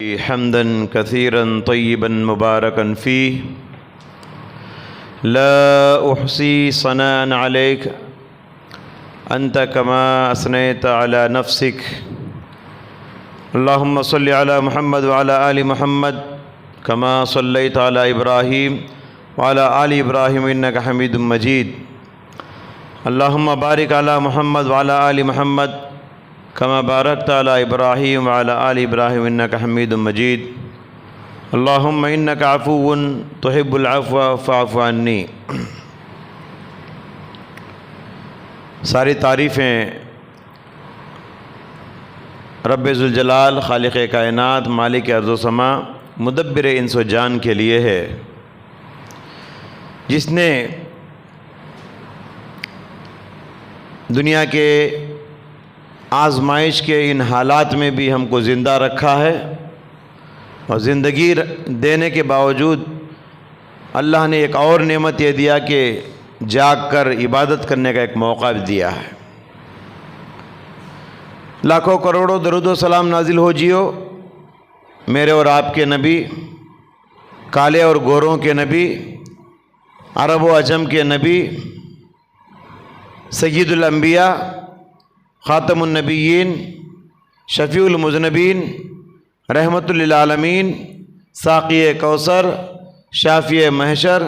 حمدا كثيرا طيبا مباركا فيه لا أحصي ثناء عليك أنت كما أثنيت على نفسك اللهم صل على محمد وعلى آل محمد كما صليت على إبراهيم وعلى آل إبراهيم إنك حميد مجيد اللهم بارك على محمد وعلى آل محمد كما باركت على إبراهيم وعلى آل إبراهيم إنك حميد مجيد اللهم إنك عفو تحب العفو فاعف عني۔ ساری تعریفیں رب ذوالجلال خالق کائنات مالک ارض و سما مدبر انس و جان کے لیے ہے، جس نے دنیا کے آزمائش کے ان حالات میں بھی ہم کو زندہ رکھا ہے، اور زندگی دینے کے باوجود اللہ نے ایک اور نعمت یہ دیا کہ جاگ کر عبادت کرنے کا ایک موقع بھی دیا ہے۔ لاکھوں کروڑوں درود و سلام نازل ہو جیو میرے اور آپ کے نبی، کالے اور گوروں کے نبی، عرب و عجم کے نبی، سید الانبیاء، خاتم النبیین، شفیع المذنبین، رحمت للعالمین، ساقی کوثر، شافی محشر،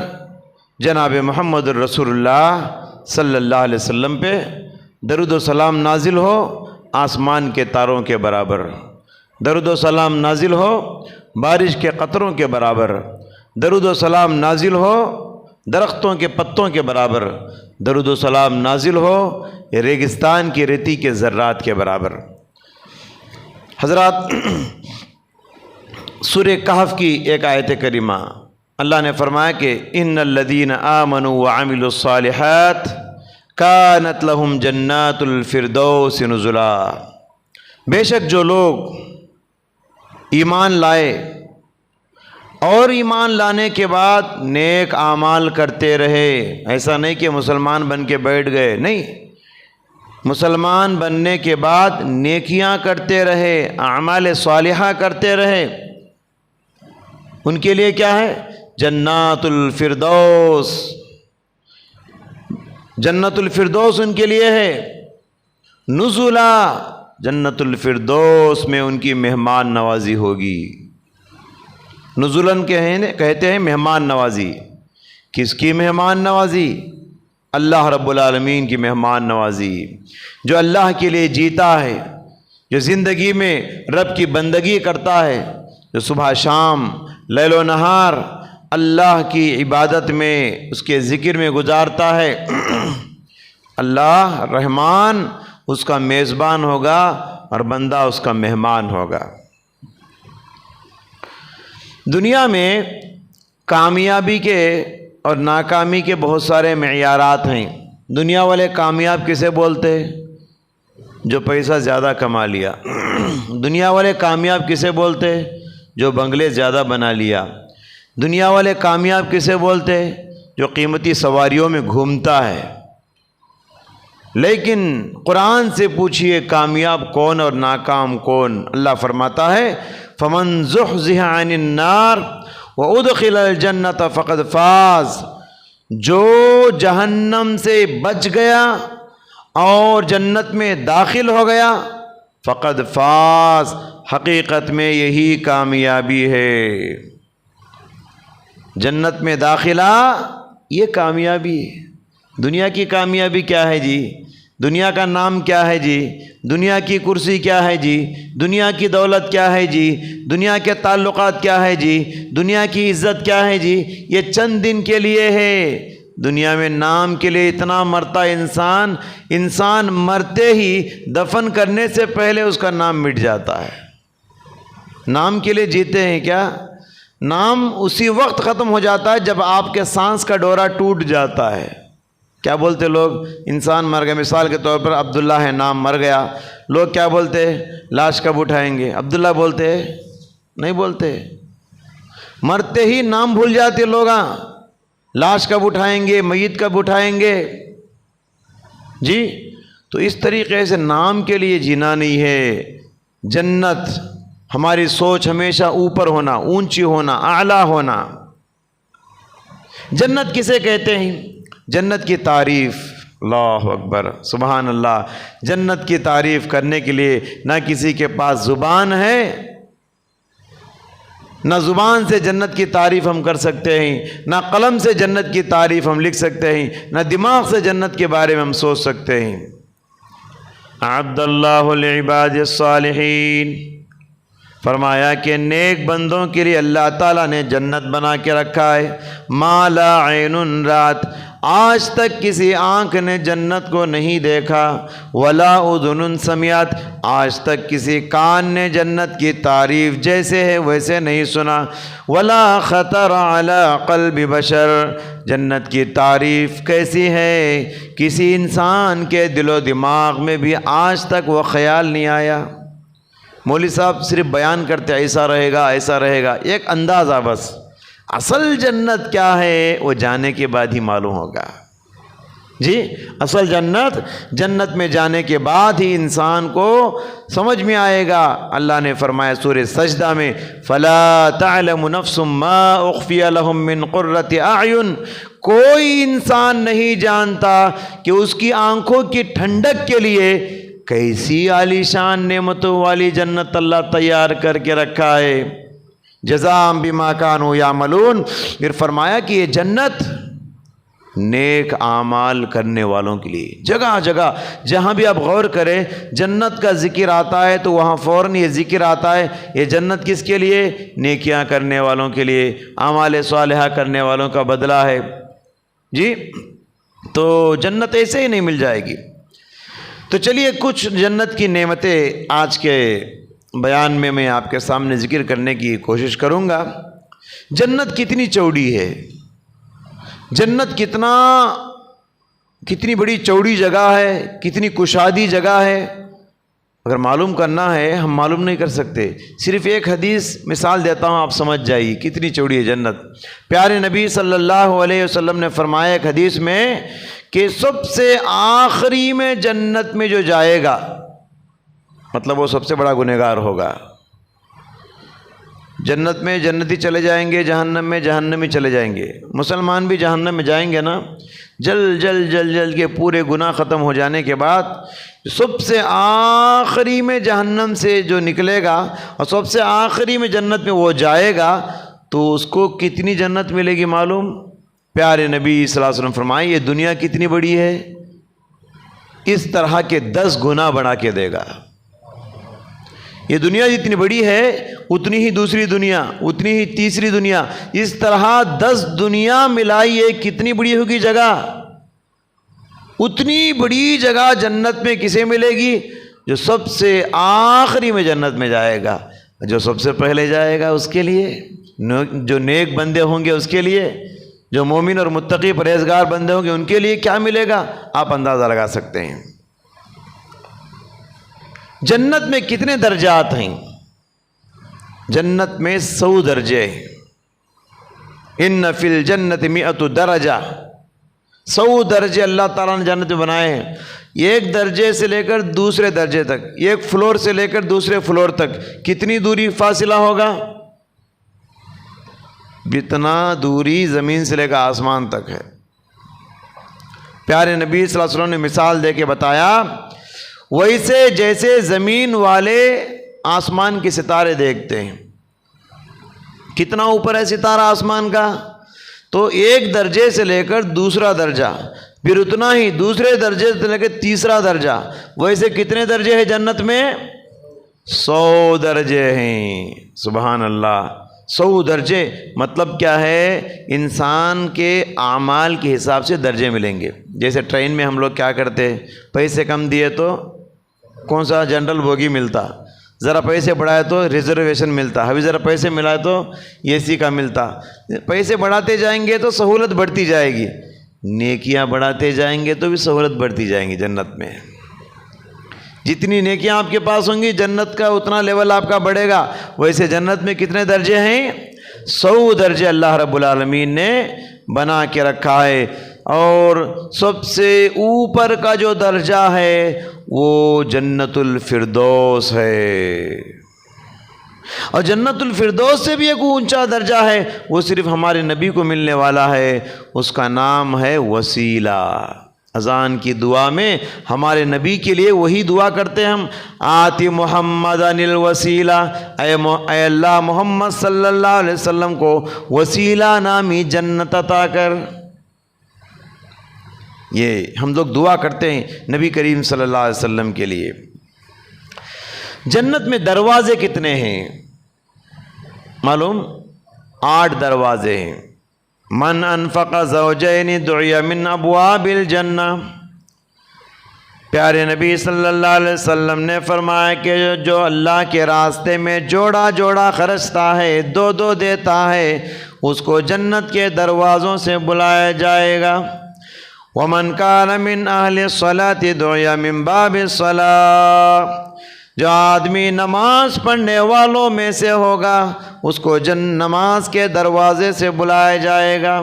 جناب محمد الرسول اللہ صلی اللہ علیہ وسلم پہ درود و سلام نازل ہو آسمان کے تاروں کے برابر، درود و سلام نازل ہو بارش کے قطروں کے برابر، درود و سلام نازل ہو درختوں کے پتوں کے برابر، درود و سلام نازل ہو ریگستان کی ریتی کے ذرات کے برابر۔ حضرات، سورہ کہف کی ایک آیت کریمہ اللہ نے فرمایا کہ ان الذین آمنوا وعملوا الصالحات کانت لہم جنات الفردوس نزلا، بے شک جو لوگ ایمان لائے اور ایمان لانے کے بعد نیک اعمال کرتے رہے، ایسا نہیں کہ مسلمان بن کے بیٹھ گئے، نہیں، مسلمان بننے کے بعد نیکیاں کرتے رہے، اعمال صالحہ کرتے رہے، ان کے لیے کیا ہے؟ جنات الفردوس، جنت الفردوس ان کے لیے ہے، نزلا، جنت الفردوس میں ان کی مہمان نوازی ہوگی۔ نزلاً کہتے ہیں مہمان نوازی، کس کی مہمان نوازی؟ اللہ رب العالمین کی مہمان نوازی۔ جو اللہ کے لیے جیتا ہے، جو زندگی میں رب کی بندگی کرتا ہے، جو صبح شام لیل و نہار اللہ کی عبادت میں اس کے ذکر میں گزارتا ہے، اللہ رحمان اس کا میزبان ہوگا اور بندہ اس کا مہمان ہوگا۔ دنیا میں کامیابی کے اور ناکامی کے بہت سارے معیارات ہیں۔ دنیا والے کامیاب کسے بولتے ہیں؟ جو پیسہ زیادہ کما لیا۔ دنیا والے کامیاب کسے بولتے ہیں؟ جو بنگلے زیادہ بنا لیا۔ دنیا والے کامیاب کسے بولتے ہیں؟ جو قیمتی سواریوں میں گھومتا ہے۔ لیکن قرآن سے پوچھئے کامیاب کون اور ناکام کون؟ اللہ فرماتا ہے فَمَنْ زُحْزِحَ عَنِ النَّارِ وَأُدْخِلَ الْجَنَّةَ فَقَدْ فَازَ، جو جہنم سے بچ گیا اور جنت میں داخل ہو گیا، فقد فاز، حقیقت میں یہی کامیابی ہے۔ جنت میں داخلہ یہ کامیابی ہے۔ دنیا کی کامیابی کیا ہے جی؟ دنیا کا نام کیا ہے جی؟ دنیا کی کرسی کیا ہے جی؟ دنیا کی دولت کیا ہے جی؟ دنیا کے تعلقات کیا ہے جی؟ دنیا کی عزت کیا ہے جی؟ یہ چند دن کے لیے ہے۔ دنیا میں نام کے لیے اتنا مرتا انسان مرتے ہی دفن کرنے سے پہلے اس کا نام مٹ جاتا ہے۔ نام کے لیے جیتے ہیں کیا؟ نام اسی وقت ختم ہو جاتا ہے جب آپ کے سانس کا ڈورا ٹوٹ جاتا ہے۔ کیا بولتے لوگ؟ انسان مر گیا، مثال کے طور پر عبداللہ ہے، نام مر گیا، لوگ کیا بولتے ہیں؟ لاش کب اٹھائیں گے؟ عبداللہ بولتے نہیں بولتے، مرتے ہی نام بھول جاتے لوگ۔ لاش کب اٹھائیں گے؟ میت کب اٹھائیں گے جی؟ تو اس طریقے سے نام کے لیے جینا نہیں ہے، جنت ہماری سوچ ہمیشہ اوپر ہونا، اونچی ہونا، اعلیٰ ہونا۔ جنت کسے کہتے ہیں؟ جنت کی تعریف، اللہ اکبر، سبحان اللہ، جنت کی تعریف کرنے کے لیے نہ کسی کے پاس زبان ہے، نہ زبان سے جنت کی تعریف ہم کر سکتے ہیں، نہ قلم سے جنت کی تعریف ہم لکھ سکتے ہیں، نہ دماغ سے جنت کے بارے میں ہم سوچ سکتے ہیں۔ اعد اللہ لعباد الصالحین، فرمایا کہ نیک بندوں کے لیے اللہ تعالیٰ نے جنت بنا کے رکھا ہے۔ ما لا عین رات، آج تک کسی آنکھ نے جنت کو نہیں دیکھا، ولا اذن سمعت، آج تک کسی کان نے جنت کی تعریف جیسے ہے ویسے نہیں سنا، ولا خطر علی قلب بشر، جنت کی تعریف کیسی ہے کسی انسان کے دل و دماغ میں بھی آج تک وہ خیال نہیں آیا۔ مولوی صاحب صرف بیان کرتے ایسا رہے گا ایسا رہے گا، ایک اندازہ بس، اصل جنت کیا ہے وہ جانے کے بعد ہی معلوم ہوگا۔ جی اصل جنت میں جانے کے بعد ہی انسان کو سمجھ میں آئے گا۔ اللہ نے فرمایا سورہ سجدہ میں، فَلَا تَعْلَمُ نَفْسٌ مَّا أُخْفِيَ لَهُم مِّن قُرَّةِ أَعْيُنٍ، کوئی انسان نہیں جانتا کہ اس کی آنکھوں کی ٹھنڈک کے لیے کیسی عالی شان نعمتوں والی جنت اللہ تیار کر کے رکھا ہے۔ جزاء بما كانوا يعملون، پھر فرمایا کہ یہ جنت نیک اعمال کرنے والوں کے لیے، جگہ جگہ جہاں بھی آپ غور کریں جنت کا ذکر آتا ہے تو وہاں فوراً یہ ذکر آتا ہے، یہ جنت کس کے لیے؟ نیکیاں کرنے والوں کے لیے، اعمال صالحہ کرنے والوں کا بدلہ ہے۔ جی تو جنت ایسے ہی نہیں مل جائے گی۔ تو چلیے کچھ جنت کی نعمتیں آج کے بیان میں آپ کے سامنے ذکر کرنے کی کوشش کروں گا۔ جنت کتنی چوڑی ہے، جنت کتنی بڑی چوڑی جگہ ہے، کتنی کشادی جگہ ہے، اگر معلوم کرنا ہے ہم معلوم نہیں کر سکتے۔ صرف ایک حدیث مثال دیتا ہوں، آپ سمجھ جائیے کتنی چوڑی ہے جنت۔ پیارے نبی صلی اللہ علیہ وسلم نے فرمایا ایک حدیث میں کہ سب سے آخری میں جنت میں جو جائے گا، مطلب وہ سب سے بڑا گنہگار ہوگا۔ جنت میں جنتی چلے جائیں گے، جہنم میں جہنمی چلے جائیں گے۔ مسلمان بھی جہنم میں جائیں گے نا، جل کے پورے گناہ ختم ہو جانے کے بعد سب سے آخری میں جہنم سے جو نکلے گا اور سب سے آخری میں جنت میں وہ جائے گا تو اس کو کتنی جنت ملے گی معلوم؟ پیارے نبی صلی اللہ علیہ وسلم فرمائے یہ دنیا کتنی بڑی ہے، اس طرح کے 10 گنا بڑھا کے دے گا۔ یہ دنیا جتنی بڑی ہے اتنی ہی دوسری دنیا، اتنی ہی تیسری دنیا، اس طرح 10 دنیا ملائیے کتنی بڑی ہوگی جگہ۔ اتنی بڑی جگہ جنت میں کسے ملے گی؟ جو سب سے آخری میں جنت میں جائے گا۔ جو سب سے پہلے جائے گا اس کے لیے، جو نیک بندے ہوں گے اس کے لیے، جو مومن اور متقی پرہیزگار بندے ہوں گے ان کے لیے کیا ملے گا آپ اندازہ لگا سکتے ہیں۔ جنت میں کتنے درجات ہیں؟ جنت میں 100 درجے، ان فی الجنت 100 درجہ، 100 درجے اللہ تعالیٰ نے جنت میں بنائے ہیں۔ ایک درجے سے لے کر دوسرے درجے تک، ایک فلور سے لے کر دوسرے فلور تک کتنی دوری فاصلہ ہوگا؟ جتنا دوری زمین سے لے کر آسمان تک ہے۔ پیارے نبی صلی اللہ علیہ وسلم نے مثال دے کے بتایا، ویسے جیسے زمین والے آسمان کے ستارے دیکھتے ہیں، کتنا اوپر ہے ستارہ آسمان کا، تو ایک درجے سے لے کر دوسرا درجہ، پھر اتنا ہی دوسرے درجے سے لے کر تیسرا درجہ، ویسے کتنے درجے ہیں جنت میں؟ 100 درجے ہیں۔ سبحان اللہ، 100 درجے مطلب کیا ہے؟ انسان کے اعمال کے حساب سے درجے ملیں گے۔ جیسے ٹرین میں ہم لوگ کیا کرتے، پیسے کم دیے تو کون سا جنرل بوگی ملتا، ذرا پیسے بڑھائے تو ریزرویشن ملتا، ابھی ذرا پیسے ملائے تو اے سی کا ملتا۔ پیسے بڑھاتے جائیں گے تو سہولت بڑھتی جائے گی، نیکیاں بڑھاتے جائیں گے تو بھی سہولت بڑھتی جائیں گی جنت میں۔ جتنی نیکیاں آپ کے پاس ہوں گی جنت کا اتنا لیول آپ کا بڑھے گا۔ ویسے جنت میں کتنے درجے ہیں؟ 100 درجے اللہ رب العالمین نے بنا کے رکھا ہے، اور سب سے اوپر کا جو درجہ ہے وہ جنت الفردوس ہے۔ اور جنت الفردوس سے بھی ایک اونچا درجہ ہے، وہ صرف ہمارے نبی کو ملنے والا ہے، اس کا نام ہے وسیلہ۔ اذان کی دعا میں ہمارے نبی کے لیے وہی دعا کرتے ہیں ہم، آتی محمدن الوسیلہ، اے اللہ محمد صلی اللہ علیہ وسلم کو وسیلہ نامی جنت عطا کر۔ یہ ہم لوگ دعا کرتے ہیں نبی کریم صلی اللہ علیہ وسلم کے لیے۔ جنت میں دروازے کتنے ہیں معلوم؟ 8 دروازے ہیں۔ من انفق زوجین دعی من ابواب الجنہ، پیارے نبی صلی اللہ علیہ وسلم نے فرمایا کہ جو اللہ کے راستے میں جوڑا جوڑا خرچتا ہے، 2 دیتا ہے، اس کو جنت کے دروازوں سے بلایا جائے گا۔ ومن کان من اہل الصلاۃ دعی من باب الصلاۃ، جو آدمی نماز پڑھنے والوں میں سے ہوگا اس کو نماز کے دروازے سے بلایا جائے گا۔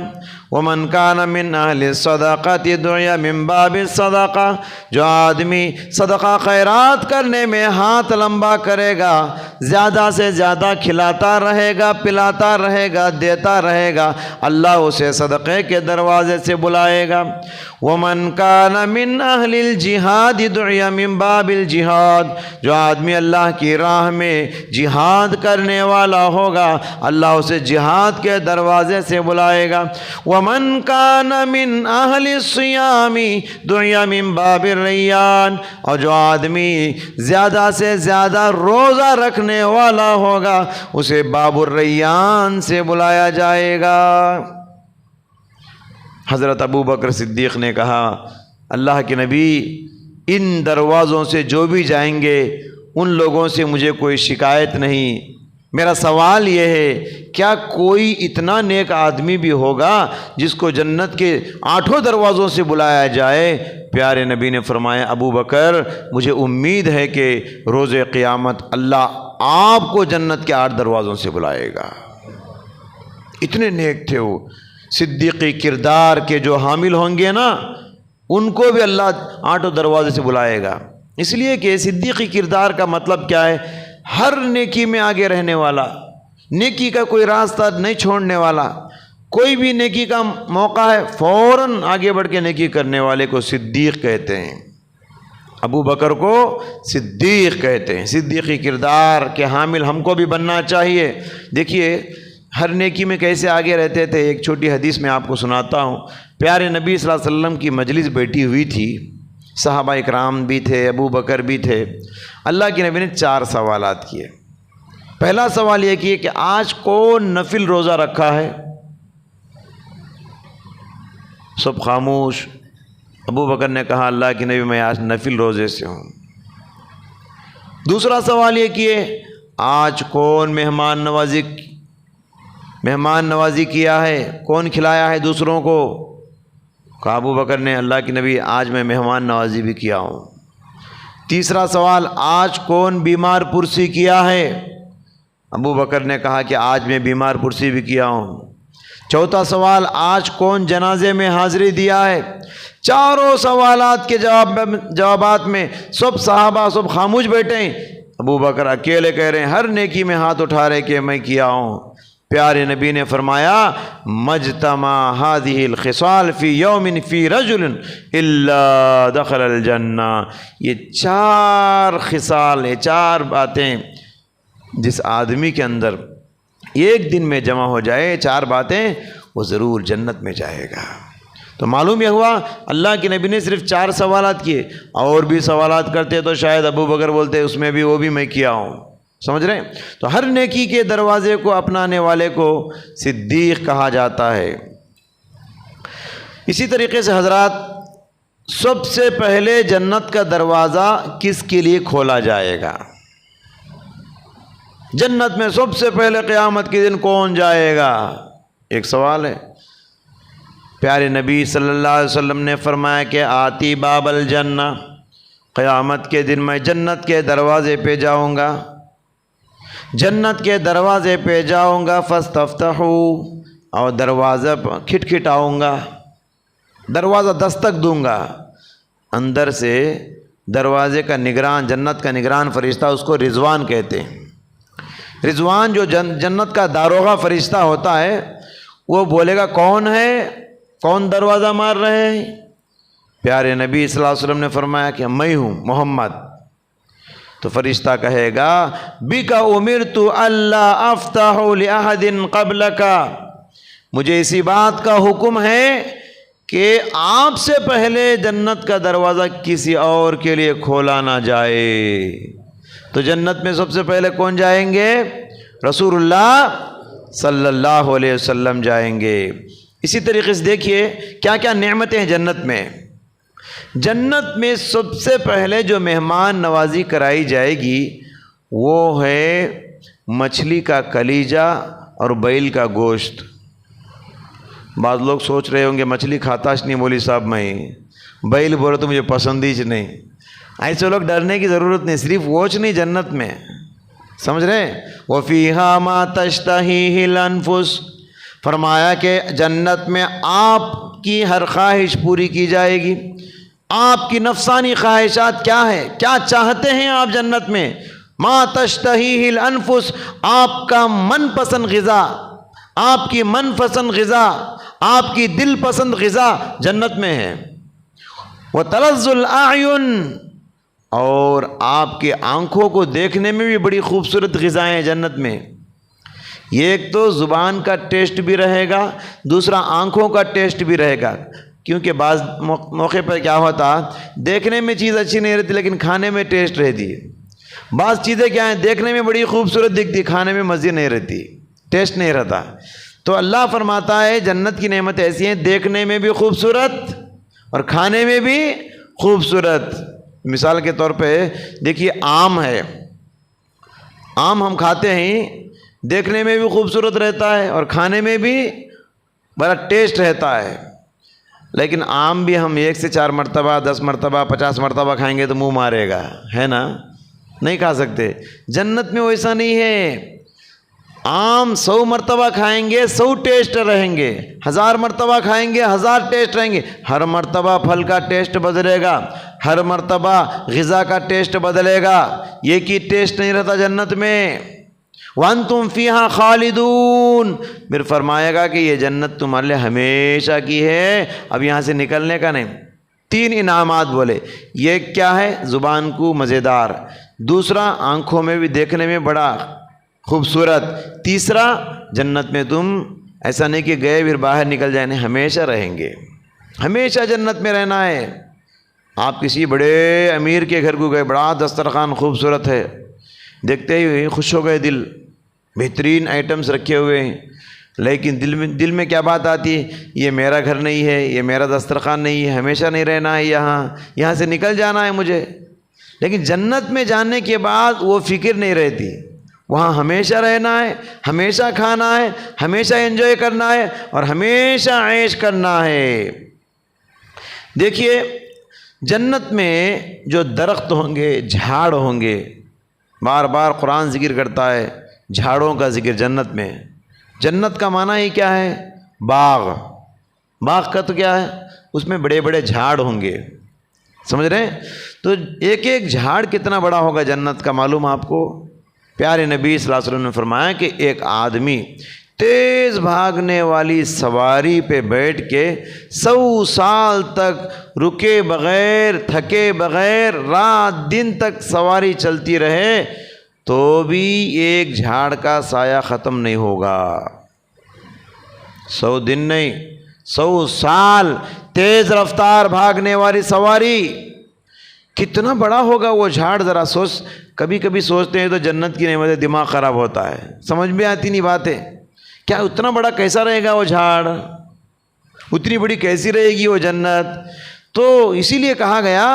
ومن کان من اہل الصدقۃ دعی من باب الصدقہ، جو آدمی صدقہ خیرات کرنے میں ہاتھ لمبا کرے گا، زیادہ سے زیادہ کھلاتا رہے گا، پلاتا رہے گا، دیتا رہے گا، اللہ اسے صدقے کے دروازے سے بلائے گا۔ ومن کان من اہل الجہاد دعی من باب الجہاد، جو آدمی اللہ کی راہ میں جہاد کرنے والا ہوگا اللہ اسے جہاد کے دروازے سے بلائے گا۔ ومن کان من اہل الصیام دعی من باب الریان، اور جو آدمی زیادہ سے زیادہ روزہ رکھنے والا ہوگا اسے باب الریان سے بلایا جائے گا۔ حضرت ابو بکر صدیق نے کہا اللہ کے نبی، ان دروازوں سے جو بھی جائیں گے ان لوگوں سے مجھے کوئی شکایت نہیں، میرا سوال یہ ہے کیا کوئی اتنا نیک آدمی بھی ہوگا جس کو جنت کے 8 دروازوں سے بلایا جائے؟ پیارے نبی نے فرمایا ابو بکر، مجھے امید ہے کہ روز قیامت اللہ آپ کو جنت کے 8 دروازوں سے بلائے گا۔ اتنے نیک تھے وہ، صدیقی کردار کے جو حامل ہوں گے نا ان کو بھی اللہ 8 دروازے سے بلائے گا۔ اس لیے کہ صدیقی کردار کا مطلب کیا ہے؟ ہر نیکی میں آگے رہنے والا، نیکی کا کوئی راستہ نہیں چھوڑنے والا، کوئی بھی نیکی کا موقع ہے فوراً آگے بڑھ کے نیکی کرنے والے کو صدیق کہتے ہیں۔ ابو بکر کو صدیق کہتے ہیں۔ صدیقی کردار کے حامل ہم کو بھی بننا چاہیے۔ دیکھیے ہر نیکی میں کیسے آگے رہتے تھے۔ ایک چھوٹی حدیث میں آپ کو سناتا ہوں۔ پیارے نبی صلی اللہ علیہ وسلم کی مجلس بیٹھی ہوئی تھی، صحابہ اکرام بھی تھے، ابو بکر بھی تھے۔ اللہ کے نبی نے 4 سوالات کیے۔ پہلا سوال یہ کیے کہ آج کون نفل روزہ رکھا ہے؟ سب خاموش۔ ابو بکر نے کہا اللہ کے نبی میں آج نفل روزے سے ہوں۔ دوسرا سوال یہ کیے آج کون مہمان نوازی کیا ہے، کون کھلایا ہے دوسروں کو؟ کہا ابو بکر نے اللہ کے نبی آج میں مہمان نوازی بھی کیا ہوں۔ تیسرا سوال آج کون بیمار پرسی کیا ہے؟ ابو بکر نے کہا کہ آج میں بیمار پرسی بھی کیا ہوں۔ چوتھا سوال آج کون جنازے میں حاضری دیا ہے؟ چاروں سوالات کے جوابات میں سب صحابہ سب خاموش بیٹھے ہیں۔ ابو بکر اکیلے کہہ رہے ہیں ہر نیکی میں ہاتھ اٹھا رہے کہ میں کیا ہوں۔ پیارے نبی نے فرمایا مجتمع هذه الخصال فی یوم فی رجل الا دخل الجنہ، یہ 4 خصال ہیں، 4 باتیں جس آدمی کے اندر ایک دن میں جمع ہو جائے، 4 باتیں، وہ ضرور جنت میں جائے گا۔ تو معلوم یہ ہوا اللہ کے نبی نے صرف 4 سوالات کیے، اور بھی سوالات کرتے تو شاید ابو بکر بولتے اس میں بھی وہ بھی میں کیا ہوں۔ سمجھ رہے ہیں؟ تو ہر نیکی کے دروازے کو اپنانے والے کو صدیق کہا جاتا ہے۔ اسی طریقے سے حضرات سب سے پہلے جنت کا دروازہ کس کے لیے کھولا جائے گا؟ جنت میں سب سے پہلے قیامت کے دن کون جائے گا؟ ایک سوال ہے۔ پیارے نبی صلی اللہ علیہ وسلم نے فرمایا کہ آتی باب الجنہ، قیامت کے دن میں جنت کے دروازے پہ جاؤں گا، جنت کے دروازے پہ جاؤں گا، فاستفتحوا، اور دروازہ کھٹکھٹاؤں گا، دروازہ دستک دوں گا۔ اندر سے دروازے کا نگران، جنت کا نگران فرشتہ، اس کو رضوان کہتے ہیں، رضوان جو جنت کا داروغہ فرشتہ ہوتا ہے وہ بولے گا کون ہے، کون دروازہ مار رہے ہیں؟ پیارے نبی صلی اللہ علیہ وسلم نے فرمایا کہ میں ہوں محمد۔ تو فرشتہ کہے گا بک امرت الا افتح لاحد قبلک، مجھے اسی بات کا حکم ہے کہ آپ سے پہلے جنت کا دروازہ کسی اور کے لیے کھولا نہ جائے۔ تو جنت میں سب سے پہلے کون جائیں گے؟ رسول اللہ صلی اللہ علیہ وسلم جائیں گے۔ اسی طریقے سے دیکھیے کیا کیا نعمتیں ہیں جنت میں۔ جنت میں سب سے پہلے جو مہمان نوازی کرائی جائے گی وہ ہے مچھلی کا کلیجہ اور بیل کا گوشت۔ بعض لوگ سوچ رہے ہوں گے مچھلی کھاتاش نہیں مولوی صاحب میں، بیل بولے تو مجھے پسند ہی نہیں۔ ایسے لوگ ڈرنے کی ضرورت نہیں، صرف ووچ نہیں جنت میں، سمجھ رہے ہیں؟ وَفِيهَا مَا تَشْتَهِيهِ الْأَنفُسُ، فرمایا کہ جنت میں آپ کی ہر خواہش پوری کی جائے گی۔ آپ کی نفسانی خواہشات کیا ہے، کیا چاہتے ہیں آپ جنت میں؟ ما تشتہیہ الانفس، آپ کا من پسند غذا، آپ کی من پسند غذا، آپ کی دل پسند غذا جنت میں ہے۔ وتلذ الاعین، اور آپ کی آنکھوں کو دیکھنے میں بھی بڑی خوبصورت غذائیں ہیں جنت میں۔ یہ ایک تو زبان کا ٹیسٹ بھی رہے گا، دوسرا آنکھوں کا ٹیسٹ بھی رہے گا، کیونکہ بعض موقع پر کیا ہوتا دیکھنے میں چیز اچھی نہیں رہتی لیکن کھانے میں ٹیسٹ رہتی ہے۔ بعض چیزیں کیا ہیں دیکھنے میں بڑی خوبصورت دکھتی، کھانے میں مزے نہیں رہتی، ٹیسٹ نہیں رہتا۔ تو اللہ فرماتا ہے جنت کی نعمت ایسی ہیں دیکھنے میں بھی خوبصورت اور کھانے میں بھی خوبصورت۔ مثال کے طور پہ دیکھیے آم ہے، آم ہم کھاتے ہیں، دیکھنے میں بھی خوبصورت رہتا ہے اور کھانے میں بھی بڑا ٹیسٹ رہتا ہے، لیکن آم بھی ہم 1 سے 4 مرتبہ 10 مرتبہ 50 مرتبہ کھائیں گے تو منہ مارے گا، ہے نا؟ نہیں کھا سکتے۔ جنت میں ویسا نہیں ہے، آم 100 مرتبہ کھائیں گے 100 ٹیسٹ رہیں گے، 1000 مرتبہ کھائیں گے 1000 ٹیسٹ رہیں گے، ہر مرتبہ پھل کا ٹیسٹ بدلے گا، ہر مرتبہ غذا کا ٹیسٹ بدلے گا، یہ کی ٹیسٹ نہیں رہتا جنت میں۔ وَأَنْتُمْ فِيهَا خَالِدُونَ، پھر فرمائے گا کہ یہ جنت تمہارے لیے ہمیشہ کی ہے، اب یہاں سے نکلنے کا نہیں۔ 3 انعامات بولے، یہ کیا ہے؟ زبان کو مزیدار، دوسرا آنکھوں میں بھی دیکھنے میں بڑا خوبصورت، تیسرا جنت میں تم ایسا نہیں کہ گئے پھر باہر نکل جائیں، ہمیشہ رہیں گے، ہمیشہ جنت میں رہنا ہے۔ آپ کسی بڑے امیر کے گھر کو گئے، بڑا دسترخوان خوبصورت ہے، دیکھتے ہی خوش ہو گئے، دل بہترین آئٹمس رکھے ہوئے ہیں، لیکن دل میں کیا بات آتی ہے؟ یہ میرا گھر نہیں ہے، یہ میرا دسترخوان نہیں ہے، ہمیشہ نہیں رہنا ہے یہاں سے نکل جانا ہے مجھے۔ لیکن جنت میں جانے کے بعد وہ فکر نہیں رہتی، وہاں ہمیشہ رہنا ہے، ہمیشہ کھانا ہے، ہمیشہ انجوائے کرنا ہے اور ہمیشہ عیش کرنا ہے۔ دیکھیے جنت میں جو درخت ہوں گے، جھاڑ ہوں گے، بار بار قرآن ذکر کرتا ہے جھاڑوں کا ذکر جنت میں۔ جنت کا معنی ہی کیا ہے؟ باغ۔ باغ کا تو کیا ہے؟ اس میں بڑے بڑے جھاڑ ہوں گے، سمجھ رہے ہیں؟ تو ایک ایک جھاڑ کتنا بڑا ہوگا جنت کا معلوم آپ کو؟ پیارے نبی صلی اللہ علیہ وسلم نے فرمایا کہ ایک آدمی تیز بھاگنے والی سواری پہ بیٹھ کے 100 سال تک رکے بغیر تھکے بغیر رات دن تک سواری چلتی رہے تو بھی ایک جھاڑ کا سایہ ختم نہیں ہوگا۔ 100 دن نہیں، 100 سال تیز رفتار بھاگنے والی سواری، کتنا بڑا ہوگا وہ جھاڑ؟ ذرا سوچ، کبھی کبھی سوچتے ہیں تو جنت کی نعمتیں دماغ خراب ہوتا ہے، سمجھ میں آتی نہیں باتیں، کیا اتنا بڑا کیسا رہے گا وہ جھاڑ، اتنی بڑی کیسی رہے گی وہ جنت؟ تو اسی لیے کہا گیا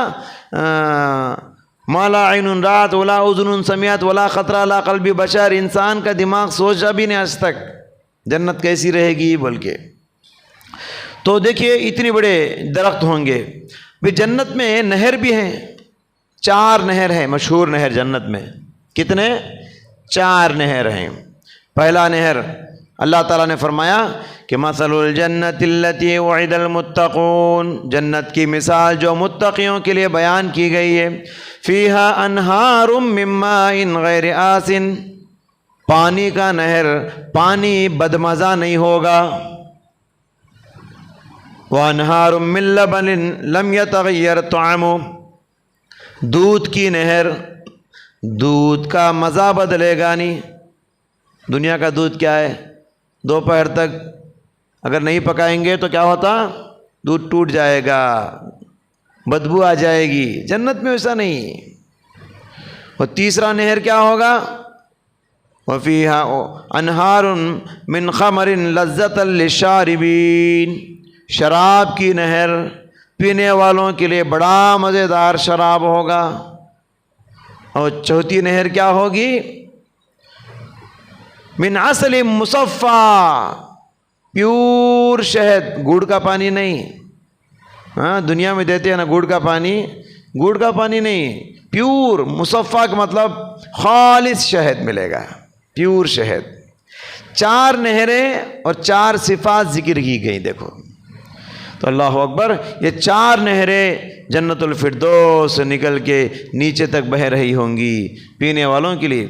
ما لا عین رات ولا اذن سمعت ولا خطر علی قلب بشر، انسان کا دماغ سوچا بھی نہیں آج تک جنت کیسی رہے گی بلکہ۔ تو دیکھیے اتنے بڑے درخت ہوں گے، بھی جنت میں نہر بھی ہیں، 4 نہر ہیں، مشہور نہر جنت میں۔ کتنے؟ 4 نہر ہیں۔ پہلا نہر اللہ تعالیٰ نے فرمایا کہ مثل الجنت التی وعد المتقون، جنت کی مثال جو متقیوں کے لیے بیان کی گئی ہے، فیہا انہار من ماء غیر آسن، پانی کا نہر پانی بدمزہ نہیں ہوگا. وَأَنْهَارٌ مِّن لَبَنٍ لَمْ يَتَغَيَّرْ طَعْمُهُ دودھ کی نہر دودھ کا مزہ بدلے گا نہیں. دنیا کا دودھ کیا ہے؟ دوپہر تک اگر نہیں پکائیں گے تو کیا ہوتا؟ دودھ ٹوٹ جائے گا، بدبو آ جائے گی. جنت میں ایسا نہیں. اور تیسرا نہر کیا ہوگا؟ وَفِيهَا أَنْهَارٌ مِّن خَمَرٍ لَذَّةً لِّلشَّارِبِينَ شراب کی نہر پینے والوں کے لیے بڑا مزیدار شراب ہوگا. اور چوتھی نہر کیا ہوگی؟ من عسل مصفا پیور شہد، گڑ کا پانی نہیں. ہاں دنیا میں دیتے ہیں نا گڑ کا پانی، گڑ کا پانی نہیں، پیور. مصفا کا مطلب خالص شہد ملے گا، پیور شہد. 4 نہریں اور 4 صفات ذکر کی گئی. دیکھو تو اللہ اکبر، یہ 4 نہریں جنت الفردوس سے نکل کے نیچے تک بہہ رہی ہوں گی پینے والوں کے لیے.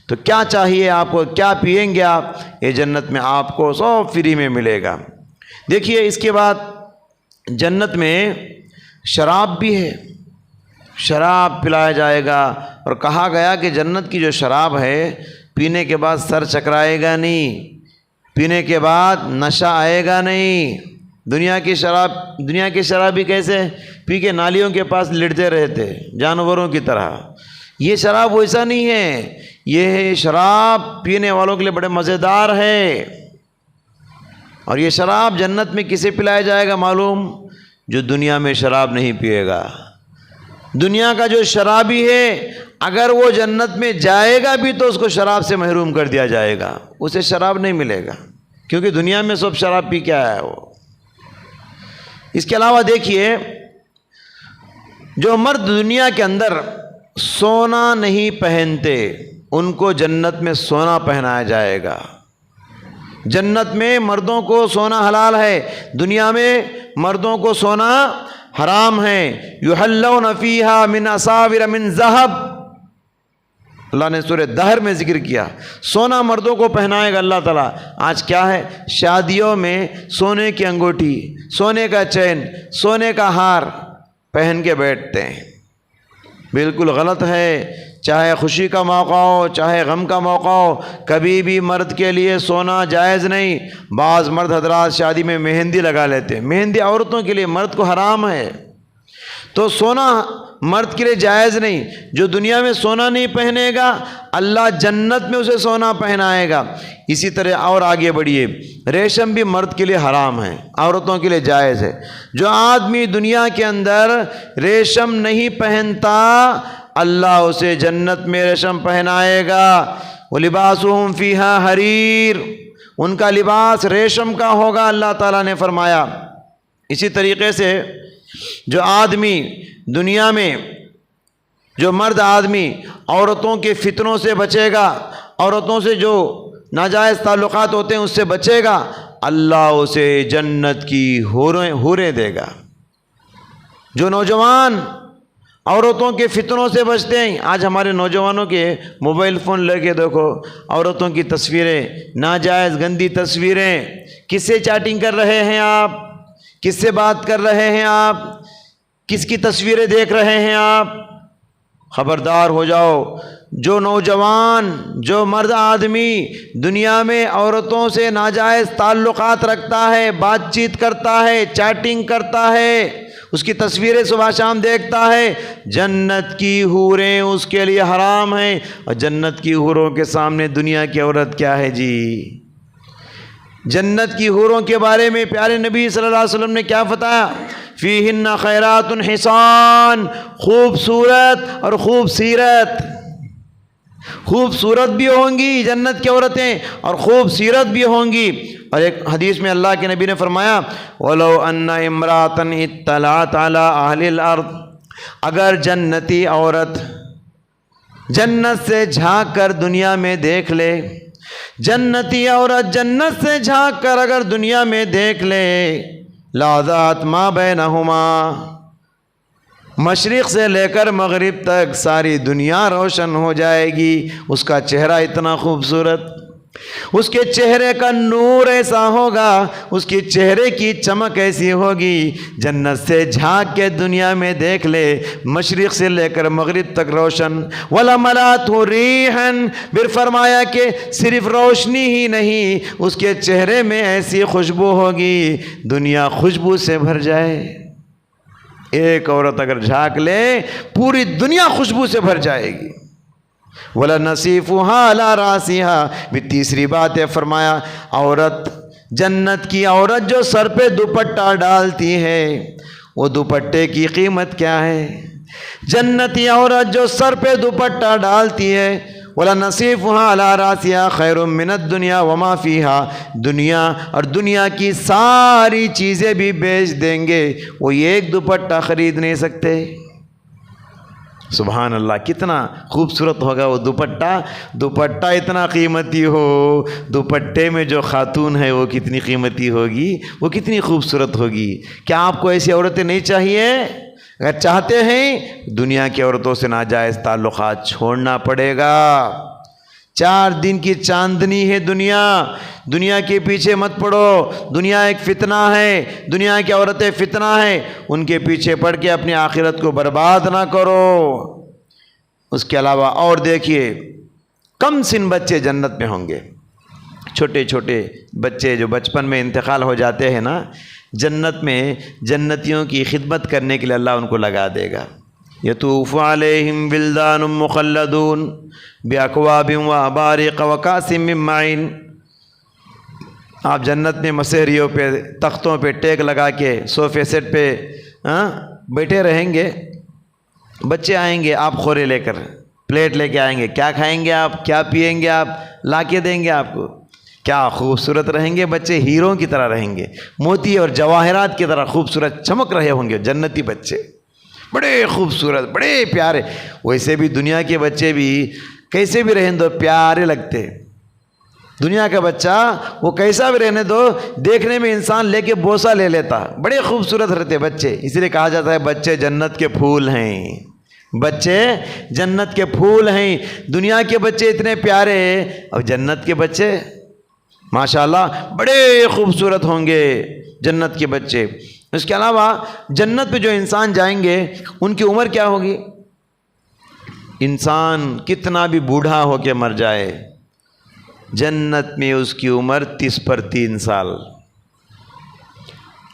تو کیا چاہیے آپ کو، کیا پئیں گے آپ؟ یہ جنت میں آپ کو سب فری میں ملے گا. دیکھیے اس کے بعد جنت میں شراب بھی ہے، شراب پلایا جائے گا. اور کہا گیا کہ جنت کی جو شراب ہے پینے کے بعد سر چکرائے گا نہیں، پینے کے بعد نشہ آئے گا نہیں. دنیا کی شرابی کیسے پی کے نالیوں کے پاس لٹتے رہتے جانوروں کی طرح. یہ شراب ویسا نہیں ہے. یہ شراب پینے والوں کے لیے بڑے مزیدار ہے. اور یہ شراب جنت میں کسے پلایا جائے گا معلوم؟ جو دنیا میں شراب نہیں پیے گا. دنیا کا جو شرابی ہے اگر وہ جنت میں جائے گا بھی تو اس کو شراب سے محروم کر دیا جائے گا، اسے شراب نہیں ملے گا، کیونکہ دنیا میں سب شراب پی کے آیا ہے وہ. اس کے علاوہ دیکھیے جو مرد دنیا کے اندر سونا نہیں پہنتے ان کو جنت میں سونا پہنایا جائے گا. جنت میں مردوں کو سونا حلال ہے، دنیا میں مردوں کو سونا حرام ہے. یحلون فیہا من اساور من ذہب، اللہ نے سورہ دہر میں ذکر کیا. سونا مردوں کو پہنائے گا اللہ تعالیٰ. آج کیا ہے؟ شادیوں میں سونے کی انگوٹھی، سونے کا چین، سونے کا ہار پہن کے بیٹھتے ہیں. بالکل غلط ہے. چاہے خوشی کا موقع ہو چاہے غم کا موقع ہو، کبھی بھی مرد کے لیے سونا جائز نہیں. بعض مرد حضرات شادی میں مہندی لگا لیتے ہیں، مہندی عورتوں کے لیے، مرد کو حرام ہے. تو سونا مرد کے لیے جائز نہیں. جو دنیا میں سونا نہیں پہنے گا اللہ جنت میں اسے سونا پہنائے گا. اسی طرح اور آگے بڑھیے، ریشم بھی مرد کے لیے حرام ہے، عورتوں کے لیے جائز ہے. جو آدمی دنیا کے اندر ریشم نہیں پہنتا اللہ اسے جنت میں ریشم پہنائے گا. وَلِبَاسُهُمْ فِيهَا حَرِيرٌ، ان کا لباس ریشم کا ہوگا اللہ تعالیٰ نے فرمایا. اسی طریقے سے جو آدمی دنیا میں، جو مرد آدمی عورتوں کے فتنوں سے بچے گا، عورتوں سے جو ناجائز تعلقات ہوتے ہیں اس سے بچے گا، اللہ اسے جنت کی حوریں دے گا. جو نوجوان عورتوں کے فتنوں سے بچتے ہیں، آج ہمارے نوجوانوں کے موبائل فون لے کے دیکھو، عورتوں کی تصویریں، ناجائز گندی تصویریں. کس سے چیٹنگ کر رہے ہیں آپ؟ کس سے بات کر رہے ہیں آپ؟ کس کی تصویریں دیکھ رہے ہیں آپ؟ خبردار ہو جاؤ. جو نوجوان، جو مرد آدمی دنیا میں عورتوں سے ناجائز تعلقات رکھتا ہے، بات چیت کرتا ہے، چیٹنگ کرتا ہے، اس کی تصویریں صبح شام دیکھتا ہے، جنت کی حوریں اس کے لیے حرام ہیں. اور جنت کی حوروں کے سامنے دنیا کی عورت کیا ہے جی؟ جنت کی حوروں کے بارے میں پیارے نبی صلی اللہ علیہ وسلم نے کیا بتایا؟ فیہن خیرات حسان، خوبصورت اور خوبصیرت. خوبصورت بھی ہوں گی جنت کی عورتیں اور خوبصیرت بھی ہوں گی. اور ایک حدیث میں اللہ کے نبی نے فرمایا وَلَوْ أَنَّ امْرَأَةً اطَّلَعَتْ عَلَىٰ أَهْلِ الْأَرْضِ، اگر جنتی عورت جنت سے جھانک کر دنیا میں دیکھ لے، جنتی عورت جنت سے جھانک کر اگر دنیا میں دیکھ لے، لَعَذَاتْ مَا بَيْنَهُمَا، مشرق سے لے کر مغرب تک ساری دنیا روشن ہو جائے گی. اس کا چہرہ اتنا خوبصورت، اس کے چہرے کا نور ایسا ہوگا، اس کی چہرے کی چمک ایسی ہوگی، جنت سے جھانک کے دنیا میں دیکھ لے، مشرق سے لے کر مغرب تک روشن. وَلَمَلَاتْهُ رِيحًا، پھر فرمایا کہ صرف روشنی ہی نہیں، اس کے چہرے میں ایسی خوشبو ہوگی دنیا خوشبو سے بھر جائے. ایک عورت اگر جھانک لے پوری دنیا خوشبو سے بھر جائے گی. وَلَنَصِيفُهَا عَلَىٰ رَاسِهَا، بھی تیسری بات ہے فرمایا عورت، جنت کی عورت جو سر پہ دوپٹہ ڈالتی ہے وہ دوپٹے کی قیمت کیا ہے؟ جنتی عورت جو سر پہ دوپٹہ ڈالتی ہے، وَلَنَصِيفُهَا عَلَىٰ رَاسِهَا خَيْرٌ مِّنَ الدُّنْيَا وَمَا فِيهَا، دنیا اور دنیا کی ساری چیزیں بھی بیچ دیں گے، وہ ایک دوپٹہ خرید نہیں سکتے. سبحان اللہ، کتنا خوبصورت ہوگا وہ دوپٹہ. دوپٹہ اتنا قیمتی ہو، دوپٹے میں جو خاتون ہے وہ کتنی قیمتی ہوگی، وہ کتنی خوبصورت ہوگی. کیا آپ کو ایسی عورتیں نہیں چاہیے؟ اگر چاہتے ہیں دنیا کی عورتوں سے ناجائز تعلقات چھوڑنا پڑے گا. 4 دن کی چاندنی ہے دنیا، دنیا کے پیچھے مت پڑو. دنیا ایک فتنہ ہے، دنیا کی عورتیں فتنہ ہیں، ان کے پیچھے پڑ کے اپنی آخرت کو برباد نہ کرو. اس کے علاوہ اور دیکھیے، کم سن بچے جنت میں ہوں گے. چھوٹے چھوٹے بچے جو بچپن میں انتقال ہو جاتے ہیں نا، جنت میں جنتیوں کی خدمت کرنے کے لیے اللہ ان کو لگا دے گا. یطوف علیہم ولدان مخلدون باکواب وابارق وکاس من معین. آپ جنت میں مسحریوں پہ، تختوں پہ ٹیک لگا کے، صوفے سیٹ پہ بیٹھے رہیں گے. بچے آئیں گے آپ خورے لے کر، پلیٹ لے کے آئیں گے. کیا کھائیں گے آپ، کیا پئیں گے آپ، لا کے دیں گے آپ کو. کیا خوبصورت رہیں گے بچے، ہیروں کی طرح رہیں گے، موتی اور جواہرات کی طرح خوبصورت چمک رہے ہوں گے جنتی بچے، بڑے خوبصورت، بڑے پیارے. ویسے بھی دنیا کے بچے بھی کیسے بھی رہیں دو پیارے لگتے. دنیا کا بچہ وہ کیسا بھی رہنے دو، دیکھنے میں انسان لے کے بوسہ لے لیتا، بڑے خوبصورت رہتے بچے. اس لیے کہا جاتا ہے بچے جنت کے پھول ہیں، بچے جنت کے پھول ہیں. دنیا کے بچے اتنے پیارے، اور جنت کے بچے ماشاءاللہ بڑے خوبصورت ہوں گے جنت کے بچے. اس کے علاوہ جنت پہ جو انسان جائیں گے ان کی عمر کیا ہوگی؟ انسان کتنا بھی بوڑھا ہو کے مر جائے، جنت میں اس کی عمر 30 پر 3 سال،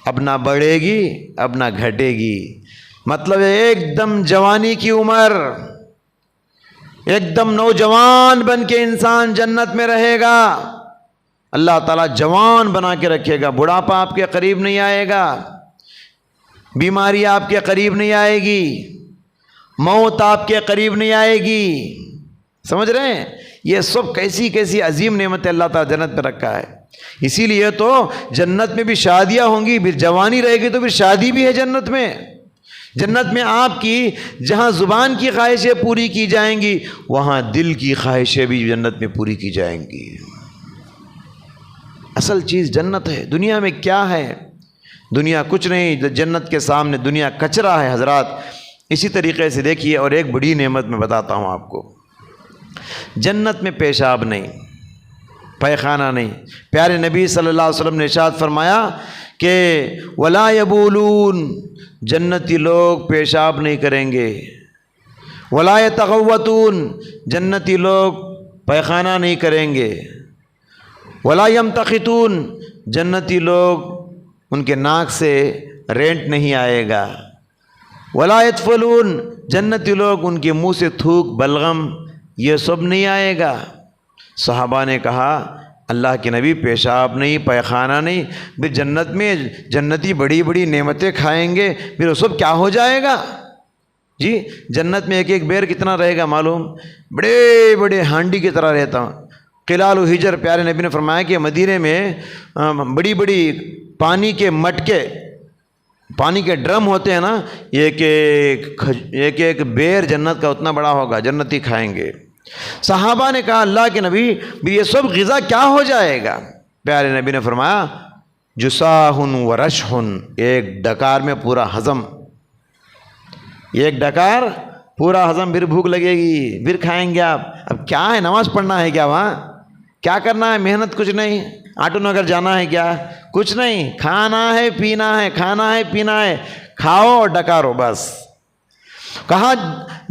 اب نہ بڑھے گی اب نہ گھٹے گی. مطلب ایک دم جوانی کی عمر، ایک دم نوجوان بن کے انسان جنت میں رہے گا. اللہ تعالیٰ جوان بنا کے رکھے گا، بڑھاپا آپ کے قریب نہیں آئے گا، بیماری آپ کے قریب نہیں آئے گی، موت آپ کے قریب نہیں آئے گی. سمجھ رہے ہیں؟ یہ سب کیسی کیسی عظیم نعمت اللہ تعالیٰ جنت میں رکھا ہے. اسی لیے تو جنت میں بھی شادیاں ہوں گی، پھر جوانی رہے گی تو پھر شادی بھی ہے جنت میں. جنت میں آپ کی جہاں زبان کی خواہشیں پوری کی جائیں گی، وہاں دل کی خواہشیں بھی جنت میں پوری کی جائیں گی. اصل چیز جنت ہے. دنیا میں کیا ہے؟ دنیا کچھ نہیں، جنت کے سامنے دنیا کچرا ہے حضرات. اسی طریقے سے دیکھیے، اور ایک بڑی نعمت میں بتاتا ہوں آپ کو. جنت میں پیشاب نہیں، پیخانہ نہیں. پیارے نبی صلی اللہ علیہ وسلم نے ارشاد فرمایا کہ ولا یبولون، جنتی لوگ پیشاب نہیں کریں گے. ولا یتغوتون، جنتی لوگ پیخانہ نہیں کریں گے. ولا یمتخطون، جنتی لوگ ان کے ناک سے رینٹ نہیں آئے گا. ولا یتفلون، جنتی لوگ ان کے منہ سے تھوک بلغم یہ سب نہیں آئے گا. صحابہ نے کہا اللہ کے نبی پیشاب نہیں، پیخانہ نہیں، پھر جنت میں جنتی بڑی بڑی نعمتیں کھائیں گے، پھر وہ سب کیا ہو جائے گا؟ جی جنت میں ایک ایک بیر کتنا رہے گا معلوم؟ بڑے بڑے ہانڈی کی طرح رہتا ہوں. قلال و حجر، پیارے نبی نے فرمایا کہ مدینے میں بڑی بڑی پانی کے مٹکے، پانی کے ڈرم ہوتے ہیں نا، ایک ایک بیر جنت کا اتنا بڑا ہوگا، جنتی کھائیں گے. صحابہ نے کہا اللہ کے نبی بھی یہ سب غذا کیا ہو جائے گا؟ پیارے نبی نے فرمایا جساہن و رشحن، ایک ڈکار میں پورا ہضم. ایک ڈکار پورا ہضم، پھر بھوک لگے گی، پھر کھائیں گے آپ. اب کیا ہے، نماز پڑھنا ہے کیا وہاں؟ کیا کرنا ہے؟ محنت کچھ نہیں. آٹو نگر جانا ہے کیا؟ کچھ نہیں. کھانا ہے پینا ہے، کھانا ہے پینا ہے، کھاؤ اور ڈکارو بس. کہا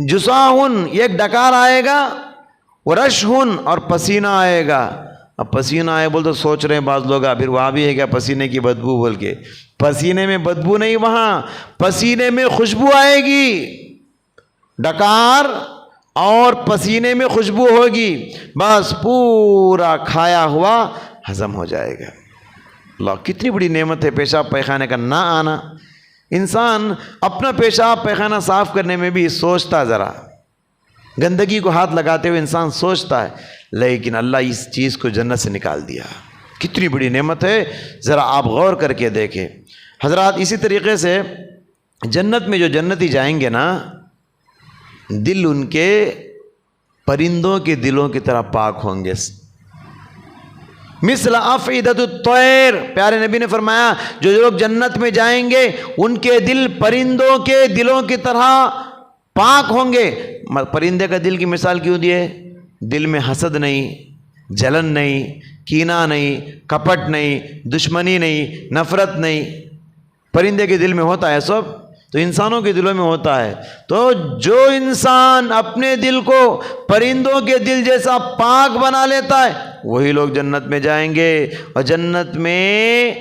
جساہن، ایک ڈکار آئے گا، ورشہن، اور پسینہ آئے گا. اب پسینہ آئے بول تو سوچ رہے ہیں بعض لوگ پھر وہاں بھی ہے کیا پسینے کی بدبو بول کے. پسینے میں بدبو نہیں، وہاں پسینے میں خوشبو آئے گی. ڈکار اور پسینے میں خوشبو ہوگی، بس پورا کھایا ہوا ہضم ہو جائے گا. اللہ، کتنی بڑی نعمت ہے پیشاب پیخانے کا نہ آنا. انسان اپنا پیشاب پیخانہ صاف کرنے میں بھی سوچتا، ذرا گندگی کو ہاتھ لگاتے ہوئے انسان سوچتا ہے، لیکن اللہ اس چیز کو جنت سے نکال دیا. کتنی بڑی نعمت ہے، ذرا آپ غور کر کے دیکھیں. حضرات اسی طریقے سے جنت میں جو جنتی جائیں گے نا، دل ان کے پرندوں کے دلوں کی طرح پاک ہوں گے. مثل افئدۃ الطیر، پیارے نبی نے فرمایا جو لوگ جنت میں جائیں گے ان کے دل پرندوں کے دلوں کی طرح پاک ہوں گے. پرندے کا دل کی مثال کیوں دی ہے؟ دل میں حسد نہیں، جلن نہیں، کینہ نہیں، کپٹ نہیں، دشمنی نہیں، نفرت نہیں. پرندے کے دل میں ہوتا ہے سب، تو انسانوں کے دلوں میں ہوتا ہے. تو جو انسان اپنے دل کو پرندوں کے دل جیسا پاک بنا لیتا ہے وہی لوگ جنت میں جائیں گے. اور جنت میں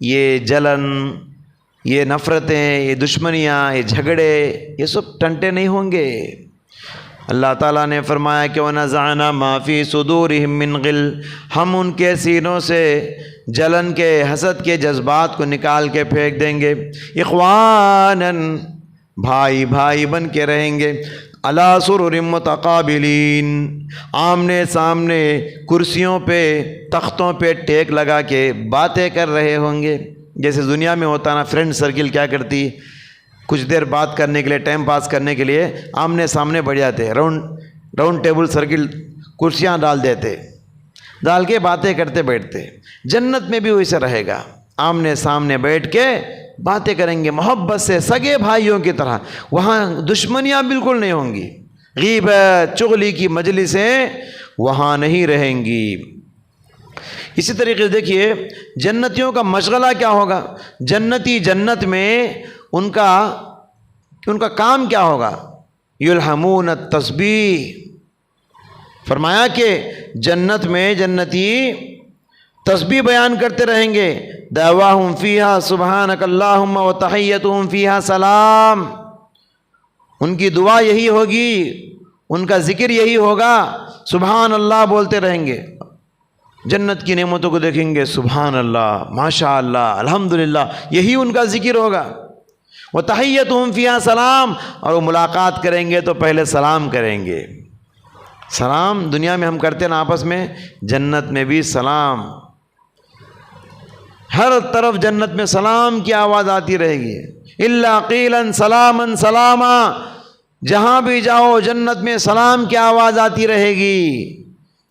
یہ جلن، یہ نفرتیں، یہ دشمنیاں، یہ جھگڑے، یہ سب ٹنٹے نہیں ہوں گے. اللہ تعالیٰ نے فرمایا کہ وَنَزَعْنَا مَا فِي صُدُورِهِم مِّن غِلٍّ، ہم ان کے سینوں سے جلن کے، حسد کے جذبات کو نکال کے پھینک دیں گے. اخواناً، بھائی بھائی بن کے رہیں گے. عَلَىٰ سُرُرٍ مُتَقَابِلِينَ، آمنے سامنے کرسیوں پہ، تختوں پہ ٹیک لگا کے باتیں کر رہے ہوں گے. جیسے دنیا میں ہوتا نا، فرینڈ سرکل کیا کرتی، کچھ دیر بات کرنے کے لیے، ٹائم پاس کرنے کے لیے آمنے سامنے بیٹھ جاتے، راؤنڈ ٹیبل سرکل کرسیاں ڈال دیتے، ڈال کے باتیں کرتے بیٹھتے. جنت میں بھی ویسے رہے گا، آمنے سامنے بیٹھ کے باتیں کریں گے محبت سے، سگے بھائیوں کی طرح. وہاں دشمنیاں بالکل نہیں ہوں گی، غیبت چغلی کی مجلسیں وہاں نہیں رہیں گی. اسی طریقے سے دیکھیے جنتیوں کا مشغلہ کیا ہوگا. جنتی جنت میں ان کا کام کیا ہوگا؟ یلہمون التسبیح. فرمایا کہ جنت میں جنتی تسبیح بیان کرتے رہیں گے. دعواہم فیہا سبحانک اللہم وتحیتہم فیہا سلام. ان کی دعا یہی ہوگی، ان کا ذکر یہی ہوگا، سبحان اللہ بولتے رہیں گے. جنت کی نعمتوں کو دیکھیں گے، سبحان اللہ، ماشاء اللہ، الحمدللہ، یہی ان کا ذکر ہوگا. وتحیتہم فیہا سلام، اور وہ ملاقات کریں گے تو پہلے سلام کریں گے. سلام دنیا میں ہم کرتے ہیں آپس میں، جنت میں بھی سلام. ہر طرف جنت میں سلام کی آواز آتی رہے گی. الا قیلا سلاما سلاما، جہاں بھی جاؤ جنت میں سلام کی آواز آتی رہے گی.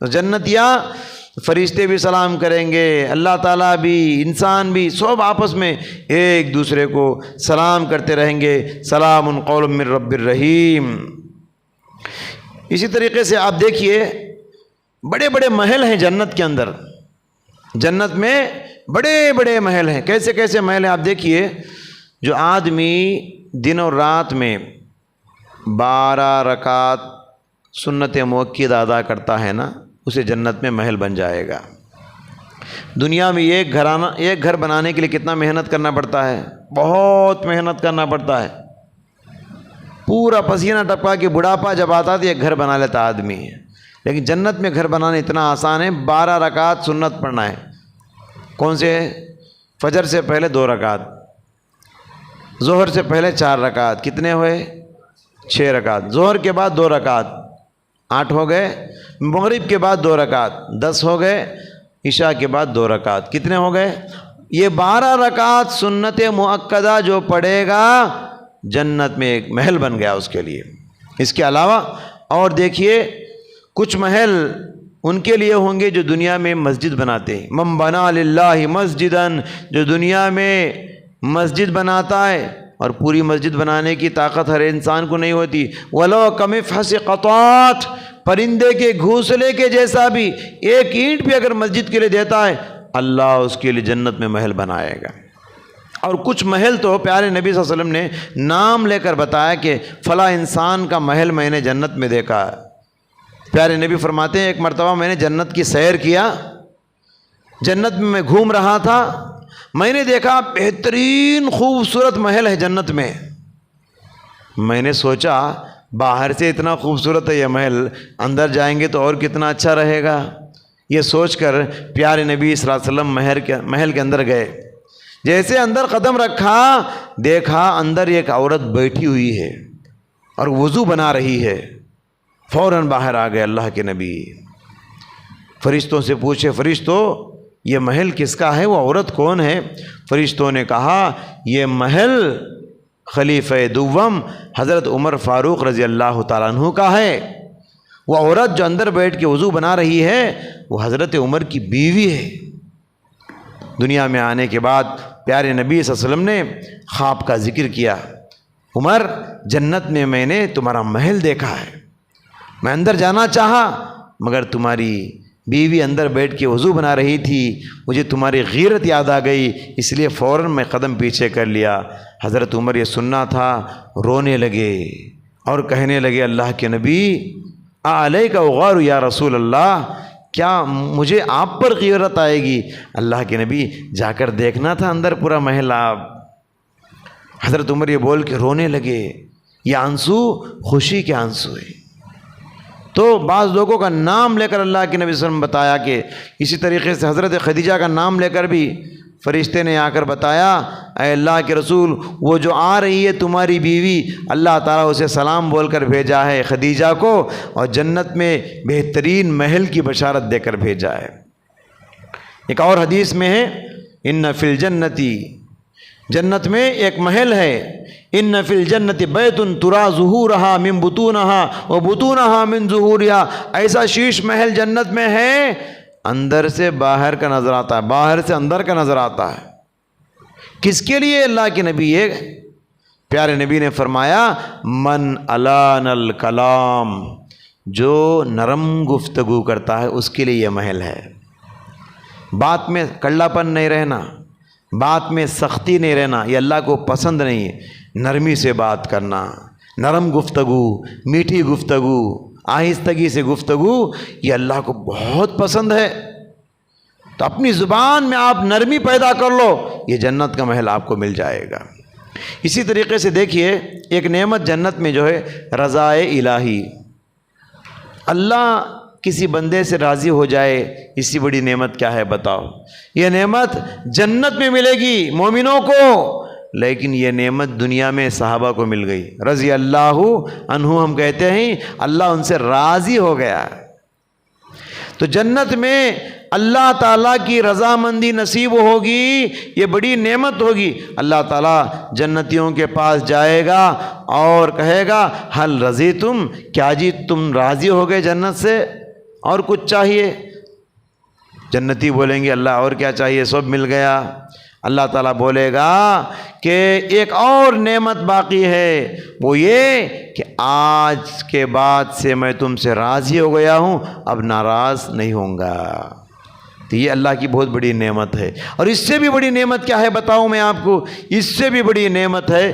تو جنتیاں، فرشتے بھی سلام کریں گے، اللہ تعالیٰ بھی، انسان بھی، سب آپس میں ایک دوسرے کو سلام کرتے رہیں گے. سلام قول من رب الرحیم. اسی طریقے سے آپ دیکھیے بڑے بڑے محل ہیں جنت کے اندر. جنت میں بڑے بڑے محل ہیں. کیسے کیسے محل ہیں آپ دیکھیے. جو آدمی دن اور رات میں 12 رکعت سنت موقع ادا کرتا ہے نا، اسے جنت میں محل بن جائے گا. دنیا میں ایک گھر بنانے کے لیے کتنا محنت کرنا پڑتا ہے، بہت محنت کرنا پڑتا ہے. پورا پسینہ ٹپکا کے بڑھاپا جب آتا تو ایک گھر بنا لیتا آدمی. لیکن جنت میں گھر بنانا اتنا آسان ہے. 12 رکعت سنت پڑھنا ہے. کون سے؟ فجر سے پہلے 2 رکعت، ظہر سے پہلے 4 رکعت، کتنے ہوئے؟ 6 رکعت. ظہر کے بعد 2 رکعت، 8 ہو گئے. مغرب کے بعد 2 رکعت، 10 ہو گئے. عشاء کے بعد 2 رکعت، کتنے ہو گئے؟ یہ 12 رکعت سنت مؤکدہ جو پڑھے گا جنت میں ایک محل بن گیا اس کے لیے. اس کے علاوہ اور دیکھیے کچھ محل ان کے لیے ہوں گے جو دنیا میں مسجد بناتے ہیں. من بنا للہ مسجداً، جو دنیا میں مسجد بناتا ہے اور پوری مسجد بنانے کی طاقت ہر انسان کو نہیں ہوتی. وَلَوْ كَمِفْحَصِ قَطَعَاتٍ، پرندے کے گھونسلے کے جیسا بھی ایک اینٹ بھی اگر مسجد کے لیے دیتا ہے اللہ اس کے لیے جنت میں محل بنائے گا. اور کچھ محل تو پیارے نبی صلی اللہ علیہ وسلم نے نام لے کر بتایا کہ فلاں انسان کا محل میں نے جنت میں دیکھا ہے. پیارے نبی فرماتے ہیں ایک مرتبہ میں نے جنت کی سیر کیا، جنت میں گھوم رہا تھا، میں نے دیکھا بہترین خوبصورت محل ہے جنت میں. میں نے سوچا باہر سے اتنا خوبصورت ہے یہ محل، اندر جائیں گے تو اور کتنا اچھا رہے گا. یہ سوچ کر پیارے نبی صلی اللہ علیہ وسلم محل کے اندر گئے. جیسے اندر قدم رکھا دیکھا اندر ایک عورت بیٹھی ہوئی ہے اور وضو بنا رہی ہے. فوراً باہر آ گئے اللہ کے نبی. فرشتوں سے پوچھے فرشتوں یہ محل کس کا ہے، وہ عورت کون ہے؟ فرشتوں نے کہا یہ محل خلیفہ دوم حضرت عمر فاروق رضی اللہ تعالیٰ عنہ کا ہے. وہ عورت جو اندر بیٹھ کے وضو بنا رہی ہے وہ حضرت عمر کی بیوی ہے. دنیا میں آنے کے بعد پیارے نبی صلی اللہ علیہ وسلم نے خواب کا ذکر کیا. عمر جنت میں نے تمہارا محل دیکھا ہے، میں اندر جانا چاہا مگر تمہاری بیوی اندر بیٹھ کے وضو بنا رہی تھی، مجھے تمہاری غیرت یاد آ گئی اس لیے فوراً میں قدم پیچھے کر لیا. حضرت عمر یہ سننا تھا، رونے لگے اور کہنے لگے اللہ کے نبی علیک اغار یا رسول اللہ، کیا مجھے آپ پر غیرت آئے گی؟ اللہ کے نبی جا کر دیکھنا تھا اندر پورا محل. آپ حضرت عمر یہ بول کے رونے لگے. یہ آنسو خوشی کے آنسو ہے. تو بعض لوگوں کا نام لے کر اللہ کے نبی صلی اللہ علیہ وسلم بتایا کہ اسی طریقے سے حضرت خدیجہ کا نام لے کر بھی فرشتے نے آ کر بتایا اے اللہ کے رسول وہ جو آ رہی ہے تمہاری بیوی، اللہ تعالیٰ اسے سلام بول کر بھیجا ہے خدیجہ کو، اور جنت میں بہترین محل کی بشارت دے کر بھیجا ہے. ایک اور حدیث میں ہے ان فی الجنتی، جنت میں ایک محل ہے، ان فی الجنت بیت ترا ظہورہا من بطونہا و بطونہا من ظہورہا، ایسا شیش محل جنت میں ہے اندر سے باہر کا نظر آتا ہے، باہر سے اندر کا نظر آتا ہے. کس کے لیے؟ اللہ کے نبی یہ پیارے نبی نے فرمایا من الان الکلام، جو نرم گفتگو کرتا ہے اس کے لیے یہ محل ہے. بات میں کڑلا پن نہیں رہنا، بات میں سختی نہیں رہنا، یہ اللہ کو پسند نہیں ہے. نرمی سے بات کرنا، نرم گفتگو، میٹھی گفتگو، آہستگی سے گفتگو، یہ اللہ کو بہت پسند ہے. تو اپنی زبان میں آپ نرمی پیدا کر لو، یہ جنت کا محل آپ کو مل جائے گا. اسی طریقے سے دیکھیے ایک نعمت جنت میں جو ہے رضائے الہی، اللہ کسی بندے سے راضی ہو جائے، اس سے بڑی نعمت کیا ہے بتاؤ. یہ نعمت جنت میں ملے گی مومنوں کو، لیکن یہ نعمت دنیا میں صحابہ کو مل گئی رضی اللہ عنہ. ہم کہتے ہیں اللہ ان سے راضی ہو گیا. تو جنت میں اللہ تعالیٰ کی رضامندی نصیب ہوگی، یہ بڑی نعمت ہوگی. اللہ تعالیٰ جنتیوں کے پاس جائے گا اور کہے گا حل رضیتم، کیا جی تم راضی ہو گئے جنت سے، اور کچھ چاہیے؟ جنتی بولیں گے اللہ اور کیا چاہیے، سب مل گیا. اللہ تعالیٰ بولے گا کہ ایک اور نعمت باقی ہے، وہ یہ کہ آج کے بعد سے میں تم سے راضی ہو گیا ہوں، اب ناراض نہیں ہوں گا. تو یہ اللہ کی بہت بڑی نعمت ہے. اور اس سے بھی بڑی نعمت کیا ہے بتاؤں میں آپ کو؟ اس سے بھی بڑی نعمت ہے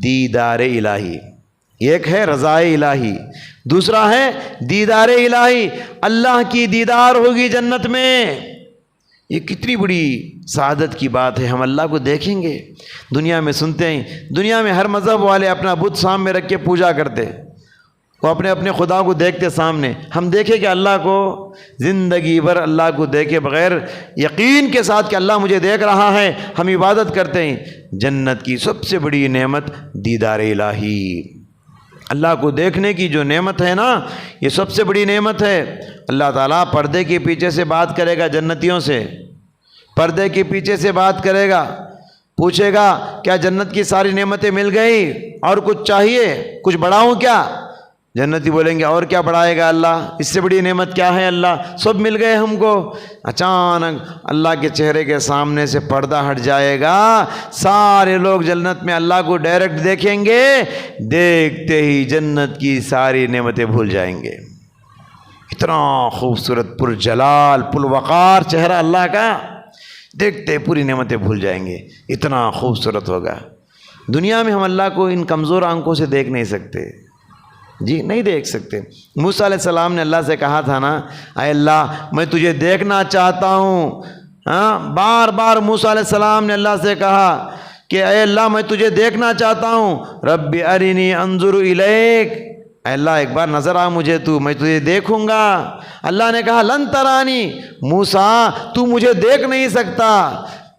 دیدار الہی. ایک ہے رضائے الہی، دوسرا ہے دیدار الہی. اللہ کی دیدار ہوگی جنت میں. یہ کتنی بڑی سعادت کی بات ہے. ہم اللہ کو دیکھیں گے. دنیا میں سنتے ہیں دنیا میں ہر مذہب والے اپنا بت سامنے رکھ کے پوجا کرتے، وہ اپنے اپنے خدا کو دیکھتے سامنے. ہم دیکھیں کہ اللہ کو زندگی بھر اللہ کو دیکھے بغیر یقین کے ساتھ کہ اللہ مجھے دیکھ رہا ہے ہم عبادت کرتے ہیں. جنت کی سب سے بڑی نعمت دیدار الہی، اللہ کو دیکھنے کی جو نعمت ہے نا، یہ سب سے بڑی نعمت ہے. اللہ تعالیٰ پردے کے پیچھے سے بات کرے گا جنتیوں سے، پردے کے پیچھے سے بات کرے گا، پوچھے گا کیا جنت کی ساری نعمتیں مل گئی اور کچھ چاہیے، کچھ بڑھاؤں کیا؟ جنتی بولیں گے اور کیا بڑھائے گا اللہ، اس سے بڑی نعمت کیا ہے اللہ، سب مل گئے ہم کو۔ اچانک اللہ کے چہرے کے سامنے سے پردہ ہٹ جائے گا، سارے لوگ جنت میں اللہ کو ڈائریکٹ دیکھیں گے، دیکھتے ہی جنت کی ساری نعمتیں بھول جائیں گے۔ اتنا خوبصورت پرجلال پروقار چہرہ اللہ کا، دیکھتے پوری نعمتیں بھول جائیں گے، اتنا خوبصورت ہوگا۔ دنیا میں ہم اللہ کو ان کمزور آنکھوں سے دیکھ نہیں سکتے، جی نہیں دیکھ سکتے۔ موسیٰ علیہ السلام نے اللہ سے کہا تھا نا، اے اللہ میں تجھے دیکھنا چاہتا ہوں، بار بار موسیٰ علیہ السلام نے اللہ سے کہا کہ اے اللہ میں تجھے دیکھنا چاہتا ہوں، رب ارنی انظر الیک، اے اللہ ایک بار نظر آ مجھے تو، میں تجھے دیکھوں گا۔ اللہ نے کہا لن ترانی، موسیٰ تو مجھے دیکھ نہیں سکتا۔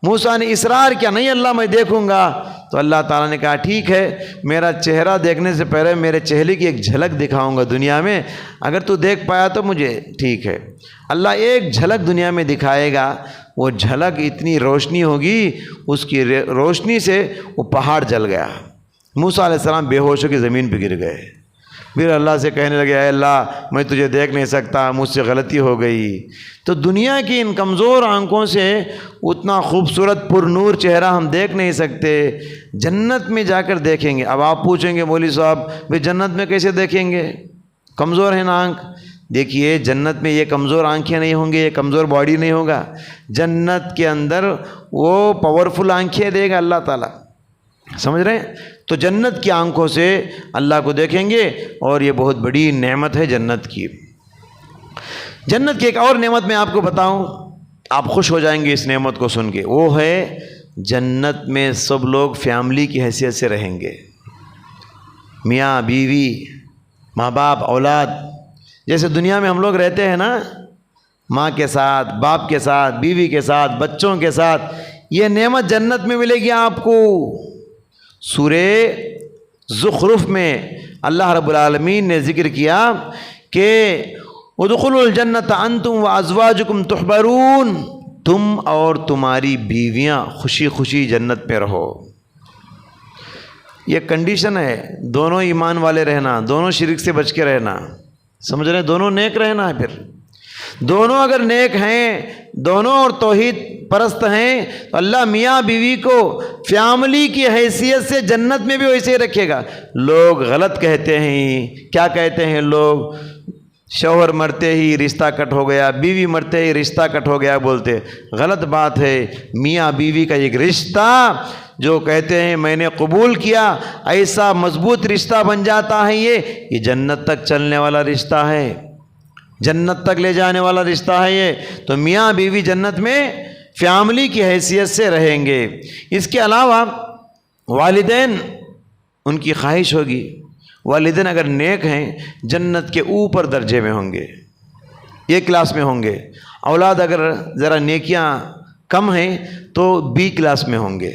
موسیٰ نے اصرار کیا، نہیں اللہ میں دیکھوں گا۔ تو اللہ تعالیٰ نے کہا ٹھیک ہے، میرا چہرہ دیکھنے سے پہلے میرے چہرے کی ایک جھلک دکھاؤں گا دنیا میں، اگر تو دیکھ پایا تو مجھے ٹھیک ہے۔ اللہ ایک جھلک دنیا میں دکھائے گا، وہ جھلک اتنی روشنی ہوگی، اس کی روشنی سے وہ پہاڑ جل گیا۔ موسیٰ علیہ السلام بے ہوش ہو کے زمین پہ گر گئے، پھر اللہ سے کہنے لگے اے اللہ میں تجھے دیکھ نہیں سکتا، مجھ سے غلطی ہو گئی۔ تو دنیا کی ان کمزور آنکھوں سے اتنا خوبصورت پر نور چہرہ ہم دیکھ نہیں سکتے، جنت میں جا کر دیکھیں گے۔ اب آپ پوچھیں گے مولوی صاحب بھائی جنت میں کیسے دیکھیں گے، کمزور ہے نا آنکھ؟ دیکھیے جنت میں یہ کمزور آنکھیں نہیں ہوں گی، یہ کمزور باڈی نہیں ہوگا، جنت کے اندر وہ پاورفل آنکھیں دے گا اللہ تعالیٰ، سمجھ رہے ہیں؟ تو جنت کی آنکھوں سے اللہ کو دیکھیں گے، اور یہ بہت بڑی نعمت ہے جنت کی۔ جنت کی ایک اور نعمت میں آپ کو بتاؤں، آپ خوش ہو جائیں گے اس نعمت کو سن کے، وہ ہے جنت میں سب لوگ فیملی کی حیثیت سے رہیں گے، میاں بیوی ماں باپ اولاد، جیسے دنیا میں ہم لوگ رہتے ہیں نا، ماں کے ساتھ باپ کے ساتھ بیوی کے ساتھ بچوں کے ساتھ، یہ نعمت جنت میں ملے گی آپ کو۔ سورہ زخرف میں اللہ رب العالمین نے ذکر کیا کہ ادخلوا الجنت انتم وازواجکم تحبرون، تم اور تمہاری بیویاں خوشی خوشی جنت میں رہو۔ یہ کنڈیشن ہے، دونوں ایمان والے رہنا، دونوں شرک سے بچ کے رہنا، سمجھ رہے ہیں، دونوں نیک رہنا ہے۔ پھر دونوں اگر نیک ہیں، دونوں اور توحید پرست ہیں، تو اللہ میاں بیوی کو فیملی کی حیثیت سے جنت میں بھی ویسے ہی رکھے گا۔ لوگ غلط کہتے ہیں، کیا کہتے ہیں لوگ، شوہر مرتے ہی رشتہ کٹ ہو گیا، بیوی مرتے ہی رشتہ کٹ ہو گیا بولتے، غلط بات ہے۔ میاں بیوی کا ایک رشتہ جو کہتے ہیں میں نے قبول کیا، ایسا مضبوط رشتہ بن جاتا ہے، یہ جنت تک چلنے والا رشتہ ہے، جنت تک لے جانے والا رشتہ ہے یہ۔ تو میاں بیوی جنت میں فیملی کی حیثیت سے رہیں گے۔ اس کے علاوہ والدین، ان کی خواہش ہوگی، والدین اگر نیک ہیں جنت کے اوپر درجے میں ہوں گے، ایک کلاس میں ہوں گے۔ اولاد اگر ذرا نیکیاں کم ہیں تو بی کلاس میں ہوں گے،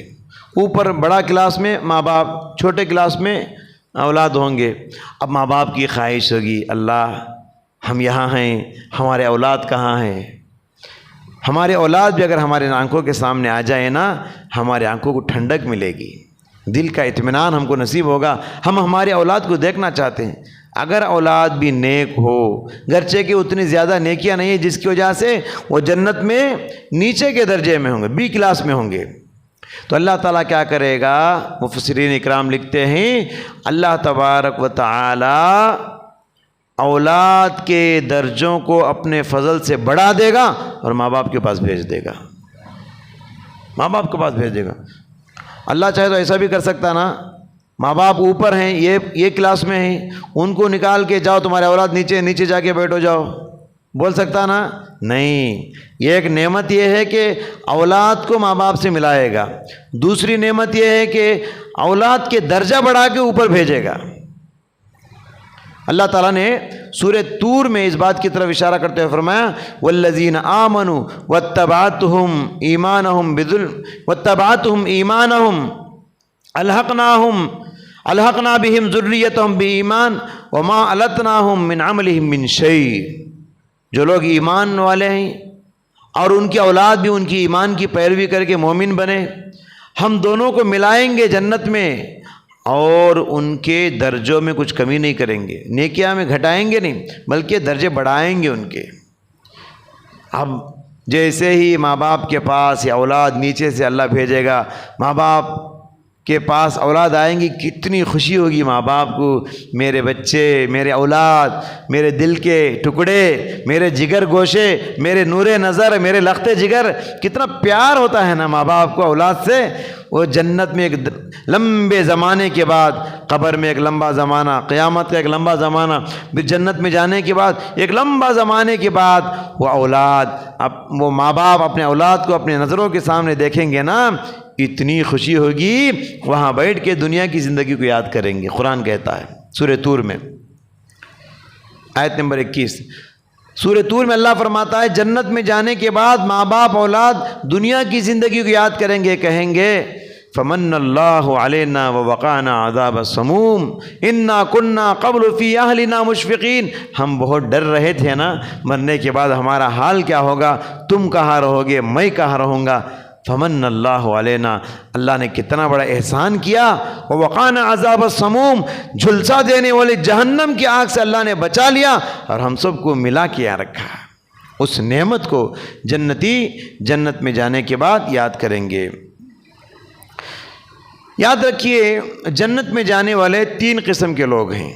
اوپر بڑا کلاس میں ماں باپ، چھوٹے کلاس میں اولاد ہوں گے۔ اب ماں باپ کی خواہش ہوگی اللہ ہم یہاں ہیں، ہمارے اولاد کہاں ہیں؟ ہمارے اولاد بھی اگر ہمارے آنکھوں کے سامنے آ جائے نا، ہمارے آنکھوں کو ٹھنڈک ملے گی، دل کا اطمینان ہم کو نصیب ہوگا۔ ہم ہمارے اولاد کو دیکھنا چاہتے ہیں، اگر اولاد بھی نیک ہو، گرچہ کہ اتنی زیادہ نیکیاں نہیں ہیں جس کی وجہ سے وہ جنت میں نیچے کے درجے میں ہوں گے، بی کلاس میں ہوں گے، تو اللہ تعالیٰ کیا کرے گا؟ مفسرین اکرام لکھتے ہیں اللہ تبارک و تعالی اولاد کے درجوں کو اپنے فضل سے بڑھا دے گا اور ماں باپ کے پاس بھیج دے گا، ماں باپ کے پاس بھیج دے گا۔ اللہ چاہے تو ایسا بھی کر سکتا نا، ماں باپ اوپر ہیں، یہ کلاس میں ہیں، ان کو نکال کے جاؤ تمہارے اولاد نیچے جا کے بیٹھو جاؤ، بول سکتا نا؟ نہیں، یہ ایک نعمت یہ ہے کہ اولاد کو ماں باپ سے ملائے گا، دوسری نعمت یہ ہے کہ اولاد کے درجہ بڑھا کے اوپر بھیجے گا۔ اللہ تعالیٰ نے سورہ طور میں اس بات کی طرف اشارہ کرتے ہوئے فرمایا والذین آمنوا واتبعتهم ایمانہم الحقنا بہم ذریتہم بایمان وما علتناہم من عملہم من شیء۔ جو لوگ ایمان والے ہیں اور ان کی اولاد بھی ان کی ایمان کی پیروی کر کے مومن بنے، ہم دونوں کو ملائیں گے جنت میں، اور ان کے درجوں میں کچھ کمی نہیں کریں گے، نیکیاں میں گھٹائیں گے نہیں بلکہ درجے بڑھائیں گے ان کے۔ اب جیسے ہی ماں باپ کے پاس یا اولاد نیچے سے اللہ بھیجے گا، ماں باپ کے پاس اولاد آئیں گی، کتنی خوشی ہوگی ماں باپ کو، میرے بچے، میرے اولاد، میرے دل کے ٹکڑے، میرے جگر گوشے، میرے نور نظر، میرے لخت جگر، کتنا پیار ہوتا ہے نا ماں باپ کو اولاد سے۔ وہ جنت میں ایک لمبے زمانے کے بعد، قبر میں ایک لمبا زمانہ، قیامت کا ایک لمبا زمانہ، پھر جنت میں جانے کے بعد ایک لمبا زمانے کے بعد وہ اولاد، وہ ماں باپ اپنے اولاد کو اپنے نظروں کے سامنے دیکھیں گے نا، اتنی خوشی ہوگی، وہاں بیٹھ کے دنیا کی زندگی کو یاد کریں گے۔ قرآن کہتا ہے سورہ طور میں آیت نمبر 21، سورہ طور میں اللہ فرماتا ہے جنت میں جانے کے بعد ماں باپ اولاد دنیا کی زندگی کو یاد کریں گے، کہیں گے فمن اللہ علینا ووقانا عذاب السموم انا کنا قبل فی اہلنا مشفقین، ہم بہت ڈر رہے تھے نا مرنے کے بعد ہمارا حال کیا ہوگا، تم کہاں رہو گے، میں کہاں رہوں گا۔ فمن اللہ علینا، اللہ نے کتنا بڑا احسان کیا، ووقانا عذاب السموم، جھلسا دینے والے جہنم کی آگ سے اللہ نے بچا لیا اور ہم سب کو ملا کے یہاں رکھا۔ اس نعمت کو جنتی جنت میں جانے کے بعد یاد کریں گے۔ یاد رکھیے جنت میں جانے والے 3 قسم کے لوگ ہیں،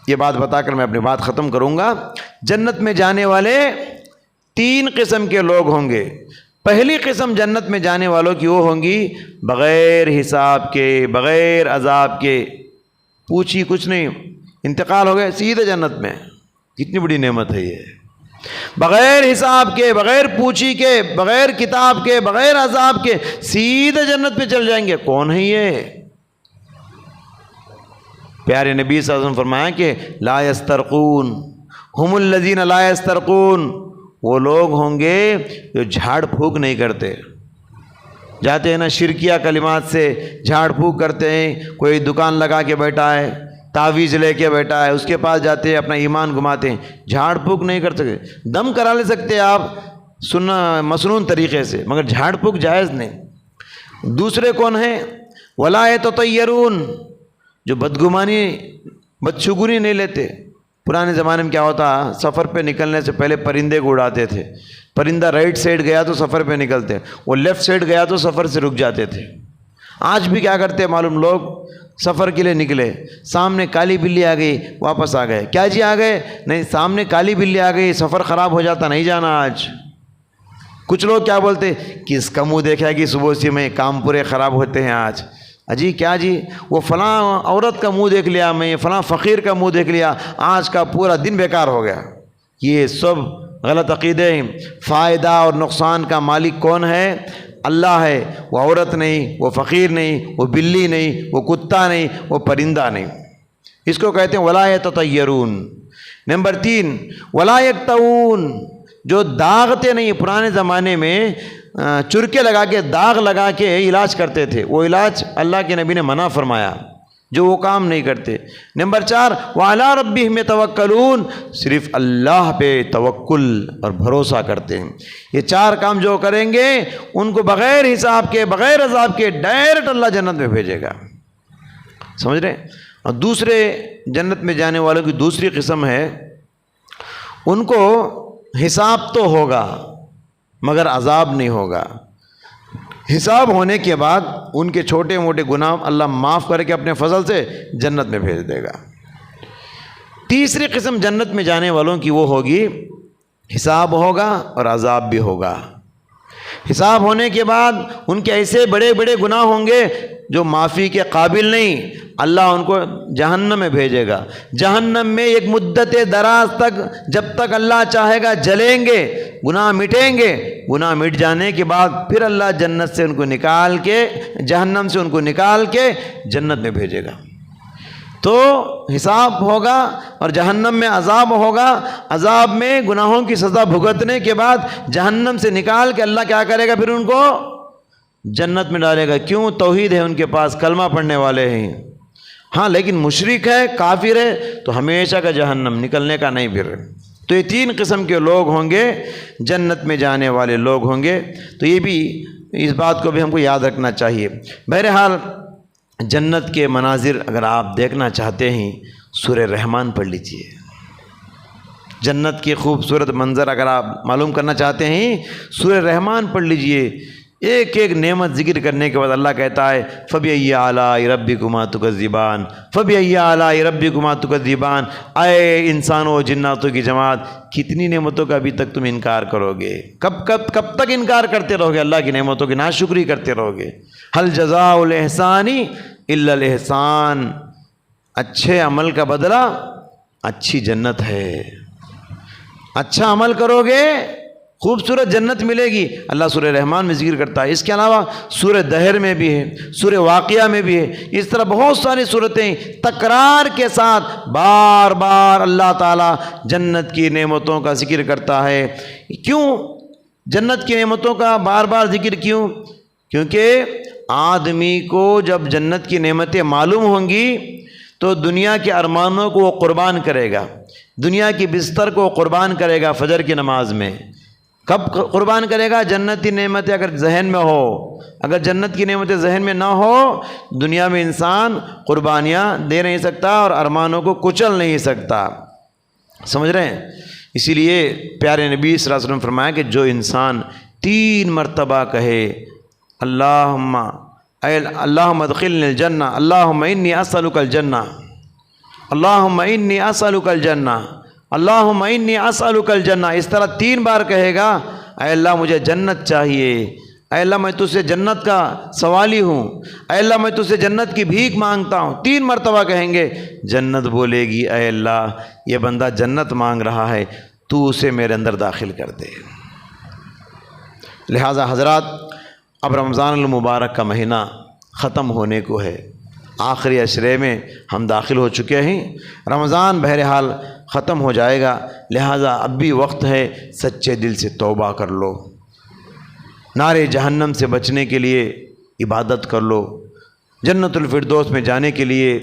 یہ بات بتا کر میں اپنی بات ختم کروں گا۔ جنت میں جانے والے 3 قسم کے لوگ ہوں گے۔ پہلی قسم جنت میں جانے والوں کی وہ ہوں گی بغیر حساب کے، بغیر عذاب کے، پوچھی کچھ نہیں، انتقال ہو گئے سیدھے جنت میں۔ کتنی بڑی نعمت ہے یہ، بغیر حساب کے، بغیر پوچھی کے، بغیر کتاب کے، بغیر عذاب کے سیدھے جنت میں چل جائیں گے۔ کون ہے یہ؟ پیارے نبی صلی اللہ علیہ وسلم فرمایا کہ لا یسترقون ہم الذین لا یسترقون، وہ لوگ ہوں گے جو جھاڑ پھونک نہیں کرتے۔ جاتے ہیں نا شرکیہ کلمات سے جھاڑ پھونک کرتے ہیں، کوئی دکان لگا کے بیٹھا ہے، تعویذ لے کے بیٹھا ہے، اس کے پاس جاتے ہیں اپنا ایمان گھماتے ہیں، جھاڑ پھونک نہیں کر سکتے۔ دم کرا لے سکتے آپ مسنون طریقے سے، مگر جھاڑ پھونک جائز نہیں۔ دوسرے کون ہیں؟ ولا یتطیرون، جو بدگمانی بدشگونی نہیں لیتے۔ پرانے زمانے میں کیا ہوتا، سفر پہ نکلنے سے پہلے پرندے کو اڑاتے تھے، پرندہ رائٹ سائڈ گیا تو سفر پہ نکلتے، وہ لیفٹ سائڈ گیا تو سفر سے رک جاتے تھے۔ آج بھی کیا کرتے معلوم، لوگ سفر کے لیے نکلے، سامنے کالی بلی آ گئی، واپس آ گئے۔ کیا جی آ گئے؟ نہیں، سامنے کالی بلی آ گئی، سفر خراب ہو جاتا، نہیں جانا آج۔ کچھ لوگ کیا بولتے، کس کا منہ دیکھا کہ صبح سے میں کام پورے خراب ہوتے ہیں آج۔ اجی کیا جی، وہ فلاں عورت کا منہ دیکھ لیا میں، فلاں فقیر کا منہ دیکھ لیا، آج کا پورا دن بیکار ہو گیا۔ یہ سب غلط عقیدے ہیں۔ فائدہ اور نقصان کا مالک کون ہے؟ اللہ ہے۔ وہ عورت نہیں، وہ فقیر نہیں، وہ بلی نہیں، وہ کتا نہیں، وہ پرندہ نہیں۔ اس کو کہتے ہیں ولا یتطیرون۔ نمبر 3 ولا یکتوون، جو داغتے نہیں۔ پرانے زمانے میں چرکے لگا کے، داغ لگا کے علاج کرتے تھے، وہ علاج اللہ کے نبی نے منع فرمایا، جو وہ کام نہیں کرتے۔ نمبر 4 وعلی ربہم یتوکلون، صرف اللہ پہ توکل اور بھروسہ کرتے ہیں۔ یہ 4 کام جو کریں گے ان کو بغیر حساب کے، بغیر عذاب کے ڈائریکٹ اللہ جنت میں بھیجے گا۔ سمجھ رہے ہیں؟ اور دوسرے جنت میں جانے والوں کی دوسری قسم ہے، ان کو حساب تو ہوگا مگر عذاب نہیں ہوگا۔ حساب ہونے کے بعد ان کے چھوٹے موٹے گناہ اللہ معاف کر کے اپنے فضل سے جنت میں بھیج دے گا۔ تیسری قسم جنت میں جانے والوں کی وہ ہوگی حساب ہوگا اور عذاب بھی ہوگا۔ حساب ہونے کے بعد ان کے ایسے بڑے بڑے گناہ ہوں گے جو معافی کے قابل نہیں، اللہ ان کو جہنم میں بھیجے گا۔ جہنم میں ایک مدت دراز تک، جب تک اللہ چاہے گا جلیں گے، گناہ مٹیں گے۔ گناہ مٹ جانے کے بعد پھر اللہ جنت سے ان کو نکال کے، جہنم سے ان کو نکال کے جنت میں بھیجے گا۔ تو حساب ہوگا اور جہنم میں عذاب ہوگا۔ عذاب میں گناہوں کی سزا بھگتنے کے بعد جہنم سے نکال کے اللہ کیا کرے گا، پھر ان کو جنت میں ڈالے گا۔ کیوں؟ توحید ہے ان کے پاس، کلمہ پڑھنے والے ہیں۔ ہاں لیکن مشرک ہے، کافر ہے تو ہمیشہ کا جہنم، نکلنے کا نہیں پھر۔ تو یہ 3 قسم کے لوگ ہوں گے، جنت میں جانے والے لوگ ہوں گے۔ تو یہ بھی، اس بات کو بھی ہم کو یاد رکھنا چاہیے۔ بہرحال جنت کے مناظر اگر آپ دیکھنا چاہتے ہیں سورہ رحمان پڑھ لیجئے۔ جنت کے خوبصورت منظر اگر آپ معلوم کرنا چاہتے ہیں سورہ رحمان پڑھ لیجئے۔ ایک ایک نعمت ذکر کرنے کے بعد اللہ کہتا ہے فَبِأَيِّ آلَاءِ رَبِّكُمَا تُكَذِّبَانِ فَبِأَيِّ آلَاءِ رَبِّكُمَا تُكَذِّبَانِ۔ اے انسانوں و جناتوں کی جماعت، کتنی نعمتوں کا ابھی تک تم انکار کرو گے؟ کب تک انکار کرتے رہو گے؟ اللہ کی نعمتوں کی ناشکری کرتے رہو گے۔ هَلْ جَزَاءُ الْإِحْسَانِ إِلَّا الْإِحْسَانُ۔ اچھے عمل کا بدلہ اچھی جنت ہے۔ اچھا عمل کرو گے خوبصورت جنت ملے گی۔ اللہ سورہ رحمان میں ذکر کرتا ہے۔ اس کے علاوہ سورہ دہر میں بھی ہے، سورہ واقعہ میں بھی ہے۔ اس طرح بہت ساری صورتیں تکرار کے ساتھ بار بار اللہ تعالیٰ جنت کی نعمتوں کا ذکر کرتا ہے۔ کیوں جنت کی نعمتوں کا بار بار ذکر کیوں؟ کیونکہ آدمی کو جب جنت کی نعمتیں معلوم ہوں گی تو دنیا کے ارمانوں کو وہ قربان کرے گا، دنیا کی بستر کو قربان کرے گا فجر کی نماز میں۔ کب قربان کرے گا؟ جنتی نعمتیں اگر ذہن میں ہو۔ اگر جنت کی نعمتیں ذہن میں نہ ہو، دنیا میں انسان قربانیاں دے نہیں سکتا اور ارمانوں کو کچل نہیں سکتا۔ سمجھ رہے ہیں؟ اسی لیے پیارے نبی صلی اللہ علیہ وسلم فرمایا کہ جو انسان 3 مرتبہ کہے اللہم ادخلنی الجنہ، اللہم انی اسألک الجنہ، اللہم انی اسألک الجنہ، اللہم انی اسألک الجنہ، اس طرح 3 بار کہے گا اے اللہ مجھے جنت چاہیے، اے اللہ میں تجھ سے جنت کا سوالی ہوں، اے اللہ میں تجھ سے جنت کی بھیک مانگتا ہوں۔ 3 مرتبہ کہیں گے، جنت بولے گی اے اللہ یہ بندہ جنت مانگ رہا ہے، تو اسے میرے اندر داخل کر دے۔ لہٰذا حضرات، اب رمضان المبارک کا مہینہ ختم ہونے کو ہے، آخری عشرے میں ہم داخل ہو چکے ہیں۔ رمضان بہرحال ختم ہو جائے گا، لہٰذا اب بھی وقت ہے سچے دل سے توبہ کر لو، نارے جہنم سے بچنے کے لیے عبادت کر لو، جنت الفردوس میں جانے کے لیے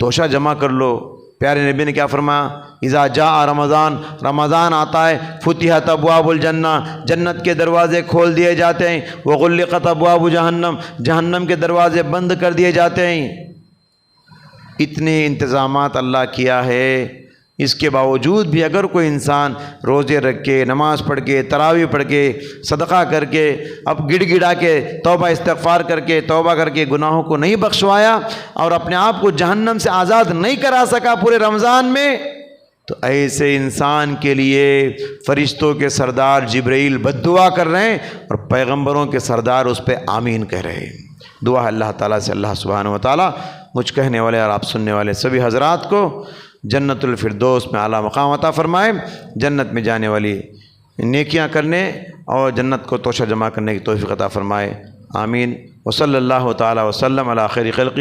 توشہ جمع کر لو۔ پیارے نبی نے کیا فرمایا؟ اذا جاء رمضان، رمضان آتا ہے، فتحت ابواب الجنہ، جنت کے دروازے کھول دیے جاتے ہیں، وغلقت ابواب جہنم، جہنم کے دروازے بند کر دیے جاتے ہیں۔ اتنے انتظامات اللہ کیا ہے، اس کے باوجود بھی اگر کوئی انسان روزے رکھ کے، نماز پڑھ کے، تراویح پڑھ کے، صدقہ کر کے، اب گڑ گڑا کے، توبہ استغفار کر کے، توبہ کر کے گناہوں کو نہیں بخشوایا اور اپنے آپ کو جہنم سے آزاد نہیں کرا سکا پورے رمضان میں، تو ایسے انسان کے لیے فرشتوں کے سردار جبرائیل بد دعا کر رہے ہیں اور پیغمبروں کے سردار اس پہ آمین کہہ رہے ہیں۔ دعا ہے اللہ تعالیٰ سے، اللہ سبحانہ و تعالیٰ مجھ کہنے والے اور آپ سننے والے سبھی حضرات کو جنت الفردوس میں اعلیٰ مقام عطا فرمائے، جنت میں جانے والی نیکیاں کرنے اور جنت کو توشہ جمع کرنے کی توفیق عطا فرمائے، آمین۔ وصلی اللہ تعالیٰ وسلم علی خیر خلقہ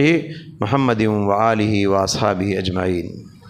محمد و آلہ و اصحابہ اجمعین۔